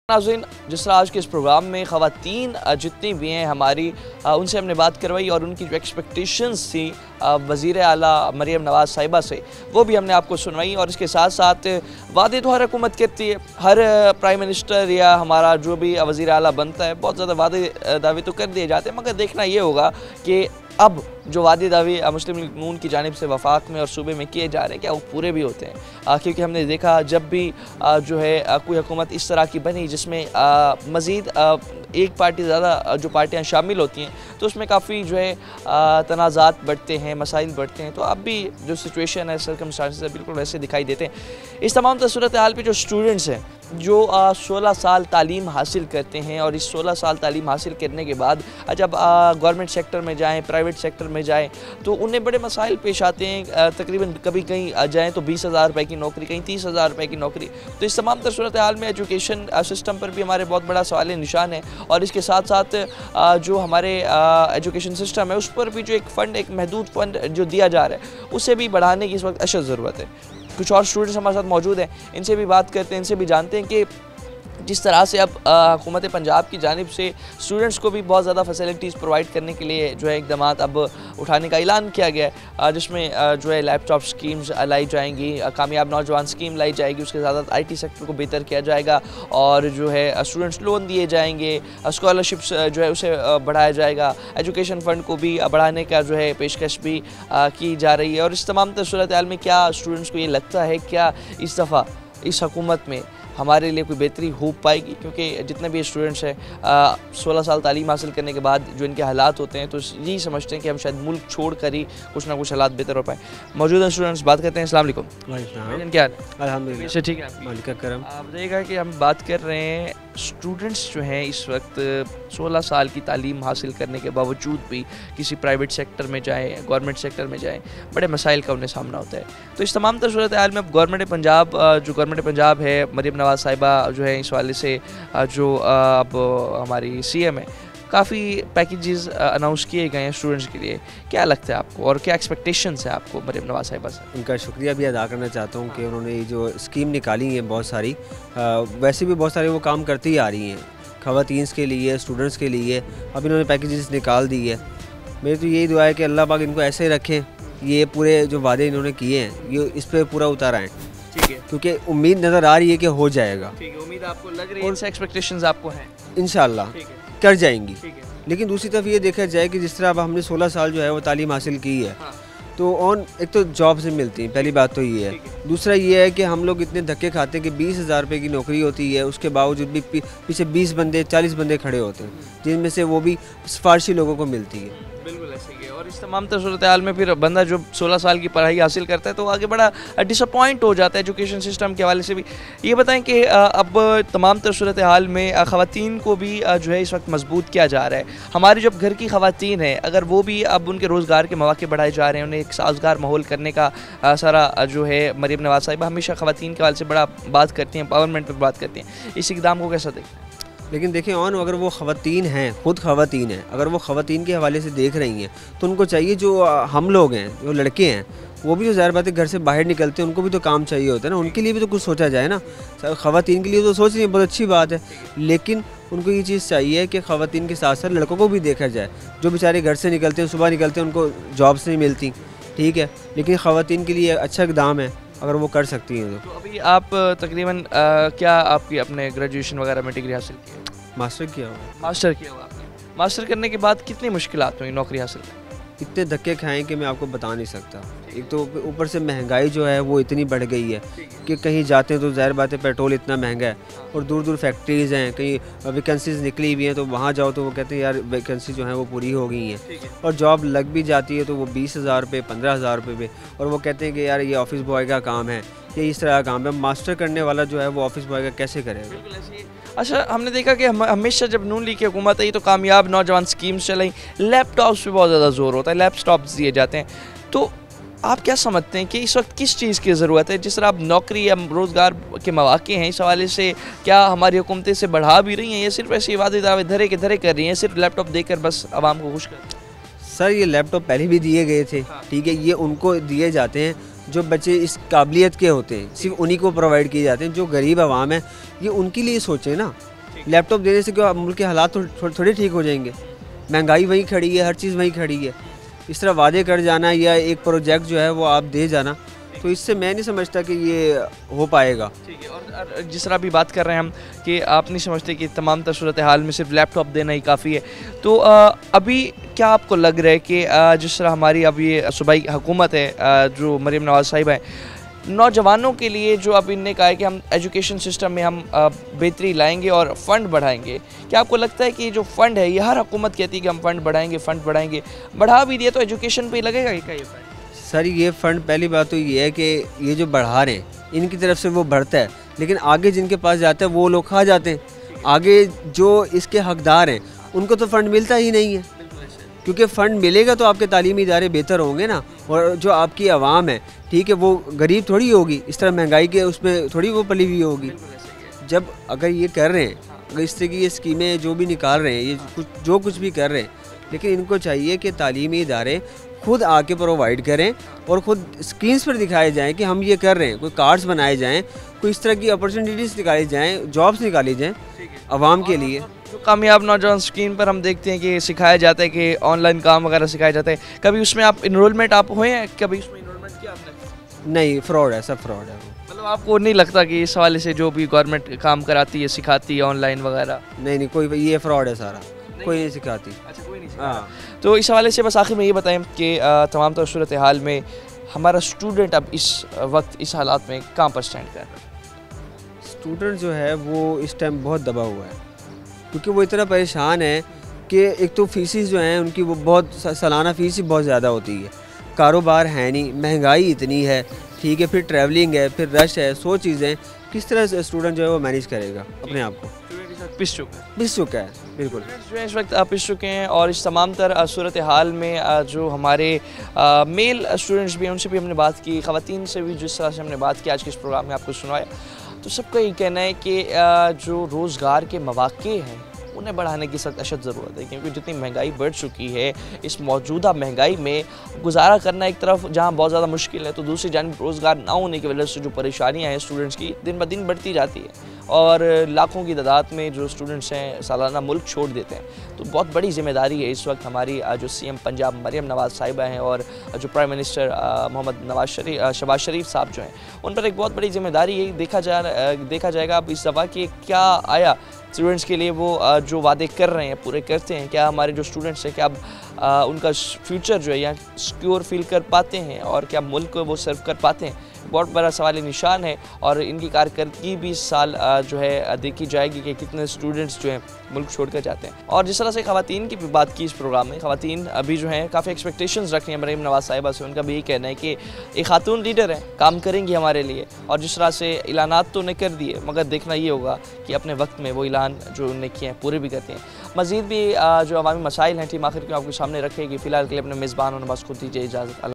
नाज़रीन जिस तरह आज के इस प्रोग्राम में ख़वातीन जितनी भी हैं हमारी उनसे हमने बात करवाई और उनकी जो एक्सपेक्टेशंस थी वज़ीर आला मरियम नवाज़ साहिबा से वो भी हमने आपको सुनवाई। और इसके साथ साथ वादे तो हर हुकूमत करती है, हर प्राइम मिनिस्टर या हमारा जो भी वज़ीर आला बनता है बहुत ज़्यादा वादे दावे तो कर दिए जाते हैं मगर देखना ये होगा कि अब जो वादे दावे मुस्लिम लीग नून की जानिब से वफाक में और सूबे में किए जा रहे हैं क्या वो पूरे भी होते हैं। क्योंकि हमने देखा जब भी जो है कोई हुकूमत इस तरह की बनी जिसमें मज़ीद एक पार्टी ज़्यादा जो पार्टियां शामिल होती हैं तो उसमें काफ़ी जो है तनाज़ात बढ़ते हैं, मसाइल बढ़ते हैं। तो अब भी जो सिचुएशन है सर्कमस्टांसेस है बिल्कुल वैसे दिखाई देते हैं। इस तमाम सूरत हाल पे जो स्टूडेंट्स हैं जो 16 साल तालीम हासिल करते हैं और इस 16 साल तालीम हासिल करने के बाद जब गवर्नमेंट सेक्टर में जाएँ, प्राइवेट सेक्टर में जाएँ तो उन्हें बड़े मसाइल पेश आते हैं। तकरीबन कभी कहीं जाएँ तो 20,000 रुपये की नौकरी, कहीं 30,000 रुपये की नौकरी। तो इस तमाम सूरत हाल में एजुकेशन सिस्टम पर भी हमारे बहुत बड़ा सवाल निशान है। और इसके साथ साथ जो हमारे एजुकेशन सिस्टम है उस पर भी जो एक फ़ंड, एक महदूद फ़ंड जो दिया जा रहा है उसे भी बढ़ाने की इस वक्त अशद ज़रूरत है। कुछ और स्टूडेंट्स हमारे साथ मौजूद हैं, इनसे भी बात करते हैं, इनसे भी जानते हैं कि जिस तरह से अब हुकूमत पंजाब की जानिब से स्टूडेंट्स को भी बहुत ज़्यादा फैसिलिटीज़ प्रोवाइड करने के लिए जो है इक़दामात अब उठाने का ऐलान किया गया है जिसमें जो है लैपटॉप स्कीम्स लाई जाएंगी, कामयाब नौजवान स्कीम लाई जाएगी, उसके साथ साथ IT सेक्टर को बेहतर किया जाएगा और जो है स्टूडेंट्स लोन दिए जाएंगे, स्कॉलरशिप्स जो है उसे बढ़ाया जाएगा, एजुकेशन फ़ंड को भी बढ़ाने का जो है पेशकश भी की जा रही है। और इस तमाम सूरत हाल में क्या स्टूडेंट्स को ये लगता है क्या इस दफ़ा इस हुकूमत में हमारे लिए कोई बेहतरी हो पाएगी? क्योंकि जितने भी स्टूडेंट्स हैं 16 साल तालीम हासिल करने के बाद जो इनके हालात होते हैं तो यही समझते हैं कि हम शायद मुल्क छोड़ कर ही कुछ ना कुछ हालात बेहतर हो पाए। मौजूदा स्टूडेंट्स बात करते हैं। अस्सलाम वालेकुम। क्या अल्हम्दुलिल्लाह ठीक है मालिक का करम। आप देखिएगा कि हम बात कर रहे हैं स्टूडेंट्स जो हैं इस वक्त 16 साल की तालीम हासिल करने के बावजूद भी किसी प्राइवेट सेक्टर में जाएँ, गवर्नमेंट सेक्टर में जाएँ, बड़े मसाइल का उन्हें सामना होता है। तो इस तमाम सूरत हाल में गवर्नमेंट पंजाब है, मरियम नवाज़ साहिबा जो है इस वाले से जो अब हमारी CM है, काफ़ी पैकेजेस अनाउंस किए गए हैं स्टूडेंट्स के लिए। क्या लगता है आपको और क्या एक्सपेक्टेशंस है आपको मरियम नवाज़ साहिबा से? उनका शुक्रिया भी अदा करना चाहता हूँ कि उन्होंने जो स्कीम निकाली है बहुत सारी, वैसे भी बहुत सारे वो काम करती ही आ रही हैं ख़वातीन के लिए, स्टूडेंट्स के लिए। अब इन्होंने पैकेजेस निकाल दी है। मेरी तो यही दुआ है कि अल्लाह पाक इनको ऐसे रखें, ये पूरे जो वादे इन्होंने किए हैं ये इस पर पूरा उतार आएँ। ठीक है, क्योंकि उम्मीद नज़र आ रही है कि हो जाएगा। ठीक है, उम्मीद आपको लग रही है, इनसे एक्सपेक्टेशंस आपको हैं इंशाल्लाह कर जाएंगी। लेकिन दूसरी तरफ ये देखा जाए कि जिस तरह अब हमने 16 साल जो है वो तालीम हासिल की है तो ऑन एक तो जॉब से मिलती है, पहली बात तो ये है। दूसरा ये है कि हम लोग इतने धक्के खाते हैं कि 20,000 रुपये की नौकरी होती है, उसके बावजूद भी पीछे 20 बंदे 40 बंदे खड़े होते हैं जिनमें से वो भी सिफारशी लोगों को मिलती है। बिल्कुल ऐसे ही है। और इस तमाम सूरत हाल में फिर बंदा जो 16 साल की पढ़ाई हासिल करता है तो आगे बड़ा डिसअपॉइंट हो जाता है एजुकेशन सिस्टम के हवाले से भी। ये बताएं कि अब तमाम सूरत हाल में ख़वातीन को भी जो है इस वक्त मजबूत किया जा रहा है। हमारी जब घर की ख़वातीन हैं अगर वो भी अब उनके रोज़गार के मौके बढ़ाए जा रहे हैं, उन्हें एक साजगार माहौल करने का सारा जो है मरियम नवाज़ साहिबा हमेशा ख़वातीन के हवाले से बड़ा बात करती हैं, एम्पावरमेंट पर बात करती हैं। इस इक़दाम को कैसा देखते हैं? लेकिन देखें अगर वो ख़वातीन हैं, खुद ख़वातीन हैं, अगर वो ख़वातीन के हवाले से देख रही हैं तो उनको चाहिए जो हम लोग हैं, जो लड़के हैं, वो भी जो ज़ाहिर बात है घर से बाहर निकलते हैं उनको भी तो काम चाहिए होता है ना, उनके लिए भी तो कुछ सोचा जाए ना। ख़वातीन के लिए तो सोच रही है, बहुत अच्छी बात है, लेकिन उनको ये चीज़ चाहिए कि ख़वातीन के साथ साथ लड़कों को भी देखा जाए। जो बेचारे घर से निकलते हैं, सुबह निकलते हैं, उनको जॉब्स नहीं मिलती, ठीक है, लेकिन ख़वातीन के लिए अच्छा इक़दाम है अगर वो कर सकती हैं। तो अभी आप तकरीबन क्या आपकी अपने ग्रेजुएशन वगैरह में डिग्री हासिल की है? मास्टर किया हुआ है। मास्टर किया हुआ आपने, मास्टर करने के बाद कितनी मुश्किलात हुई नौकरी हासिल करने? इतने धक्के खाएं कि मैं आपको बता नहीं सकता। एक तो ऊपर से महंगाई जो है वो इतनी बढ़ गई है कि कहीं जाते हैं तो ज़ाहिर बात है पेट्रोल इतना महंगा है, और दूर दूर फैक्ट्रीज़ हैं, कहीं वैकेंसीज़ निकली हुई हैं, तो वहाँ जाओ तो वो कहते हैं यार वैकेंसी जो है वो पूरी हो गई हैं, और जॉब लग भी जाती है तो वो 20,000 रुपये 15,000 रुपये पे, और वो कहते हैं कि यार ये ऑफिस बॉय का काम है, ये इस तरह का काम है। मास्टर करने वाला जो है वो ऑफिस बॉय का कैसे करेगा? अच्छा, हमने देखा कि हमेशा जब नून लीग की हुकूमत आई तो कामयाब नौजवान स्कीम्स चलाई, लैपटॉप्स पे बहुत ज़्यादा जोर होता है, लैपटॉप्स दिए जाते हैं। तो आप क्या समझते हैं कि इस वक्त किस चीज़ की ज़रूरत है? जिस तरह आप नौकरी या रोज़गार के मौके हैं, इस हवाले से क्या हमारी हुकूमतें से बढ़ा भी रही हैं या सिर्फ ऐसे वादे दावे धरे के धरे कर रही हैं, सिर्फ लैपटॉप देकर बस आवाम को खुश कर? सर ये लैपटॉप पहले भी दिए गए थे, ठीक है, ये उनको दिए जाते हैं जो बच्चे इस काबिलियत के होते हैं, सिर्फ उन्हीं को प्रोवाइड किए जाते हैं। जो गरीब आवाम है ये उनके लिए सोचें ना। लैपटॉप देने से क्या मुल्क के हालात तो थोड़े ठीक हो जाएंगे? महंगाई वहीं खड़ी है, हर चीज़ वहीं खड़ी है। इस तरह वादे कर जाना या एक प्रोजेक्ट जो है वो आप दे जाना, तो इससे मैं नहीं समझता कि ये हो पाएगा। ठीक है, और जिस तरह अभी बात कर रहे हैं हम कि आप नहीं समझते कि तमाम सूरत हाल में सिर्फ लैपटॉप देना ही काफ़ी है, तो अभी क्या आपको लग रहा है कि जिस तरह हमारी अब ये सूबाई हुकूमत है, जो मरीम नवाज़ साहिबा हैं, नौजवानों के लिए जो अब इनने कहा है कि हम एजुकेशन सिस्टम में हम बेहतरी लाएंगे और फ़ंड बढ़ाएंगे, क्या आपको लगता है कि जो फ़ंड है, ये हर हुकूमत कहती है कि हम फ़ंड बढ़ाएंगे, बढ़ा भी दिया तो एजुकेशन पे ही लगेगा क्या ये फ़ंड? सर ये फ़ंड, पहली बात तो ये है कि ये जो बढ़ा रहे हैं इनकी तरफ से वो बढ़ता है, लेकिन आगे जिनके पास जाता है वो लोग खा जाते हैं। आगे जो इसके हकदार हैं उनको तो फ़ंड मिलता ही नहीं है, क्योंकि फ़ंड मिलेगा तो आपके तालीमी इदारे बेहतर होंगे ना, और जो आपकी आवाम है, ठीक है, वो गरीब थोड़ी होगी, इस तरह महंगाई के उसमें थोड़ी वो पली हुई होगी। जब अगर ये कर रहे हैं, अगर इस तरह की ये स्कीमें जो भी निकाल रहे हैं, ये जो कुछ भी कर रहे हैं, लेकिन इनको चाहिए कि तालीमी इदारे खुद आके प्रोवाइड करें और ख़ुद स्क्रीन्स पर दिखाए जाएँ कि हम ये कर रहे हैं। कोई कार्ड्स बनाए जाएँ, कोई इस तरह की अपॉर्चुनिटीज़ निकाली जाएँ, जॉब्स निकाली जाएँ आवाम के लिए। जो कामयाब नौजवान स्कीम पर हम देखते हैं कि सिखाया जाता है कि ऑनलाइन काम वगैरह सिखाया जाता है, कभी उसमें आप इनरोलमेंट आप हुए हैं? कभी उसमें इनरोलमेंट किया आपने? नहीं, फ्रॉड है, सब फ्रॉड है। मतलब आपको नहीं लगता कि इस हवाले से जो भी गवर्नमेंट काम कराती है, सिखाती है ऑनलाइन वगैरह? नहीं, कोई ये फ्रॉड है सारा, कोई नहीं सिखाती। अच्छा, कोई नहीं हाँ। तो इस हवाले से बस आखिर में ये बताएं कि तमाम तो सूरत हाल में हमारा स्टूडेंट अब इस वक्त इस हालात में कहाँ पर स्टैंड कर रहा है? स्टूडेंट जो है वो इस टाइम बहुत दबा हुआ है, क्योंकि वो इतना परेशान है कि एक तो फीसिस जो हैं उनकी वो बहुत सालाना फ़ीस ही बहुत ज़्यादा होती है, कारोबार है नहीं, महंगाई इतनी है, ठीक है, फिर ट्रैवलिंग है, फिर रश है, 100 चीज़ें, किस तरह से स्टूडेंट जो है वो मैनेज करेगा अपने आप को? पिस चुका है बिल्कुल। जो है इस वक्त पिस चुके हैं, और इस तमाम तर सूरत हाल में जो हमारे मेल स्टूडेंट्स भी हैं उनसे भी हमने बात की, ख़वातीन से भी जिस तरह से हमने बात की आज के इस प्रोग्राम में आपको सुनाया, तो सबका ये कहना है कि जो रोज़गार के मौक़े हैं उन्हें बढ़ाने की सख्त अशद ज़रूरत है, क्योंकि जितनी महंगाई बढ़ चुकी है, इस मौजूदा महंगाई में गुजारा करना एक तरफ जहां बहुत ज़्यादा मुश्किल है, तो दूसरी जानिब रोज़गार ना होने की वजह से जो परेशानियां हैं स्टूडेंट्स की दिन ब दिन बढ़ती जाती है, और लाखों की तादाद में जो स्टूडेंट्स हैं सालाना मुल्क छोड़ देते हैं। तो बहुत बड़ी जिम्मेदारी है इस वक्त हमारी जो CM पंजाब मरीम नवाज़ साहिबा हैं और जो प्राइम मिनिस्टर शहबाज शरीफ साहब जो हैं, उन पर एक बहुत बड़ी जिम्मेदारी है। देखा जाएगा अब इस दफ़ा कि क्या आया स्टूडेंट्स के लिए वो जो वादे कर रहे हैं पूरे करते हैं, क्या हमारे जो स्टूडेंट्स हैं क्या अब उनका फ्यूचर जो है यहाँ सिक्योर फील कर पाते हैं, और क्या मुल्क को वो सर्व कर पाते हैं? बहुत बड़ा सवाल निशान है, और इनकी कारकर्दगी भी इस साल जो है देखी जाएगी कि कितने स्टूडेंट्स जो हैं मुल्क छोड़ कर जाते हैं। और जिस तरह से ख़वातीन की भी बात की इस प्रोग्राम में, ख़वातीन अभी जो हैं काफ़ी एक्सपेक्टेशंस रख रही हैं मरीम नवाज़ साहिबा से। उनका भी यही कहना है कि एक खातून लीडर हैं, काम करेंगी हमारे लिए, और जिस तरह से ऐलानात तो उन्हें कर दिए, मगर देखना ये होगा कि अपने वक्त में वो ऐलान जो उन्होंने किए हैं पूरे भी करते हैं। मज़ीद भी जो अवामी मसाइल हैं टीम आखिर क्यों आपके सामने रखेगी। फ़िलहाल के लिए अपने मेज़बान और नवाज़ खुद दीजिए इजाज़त।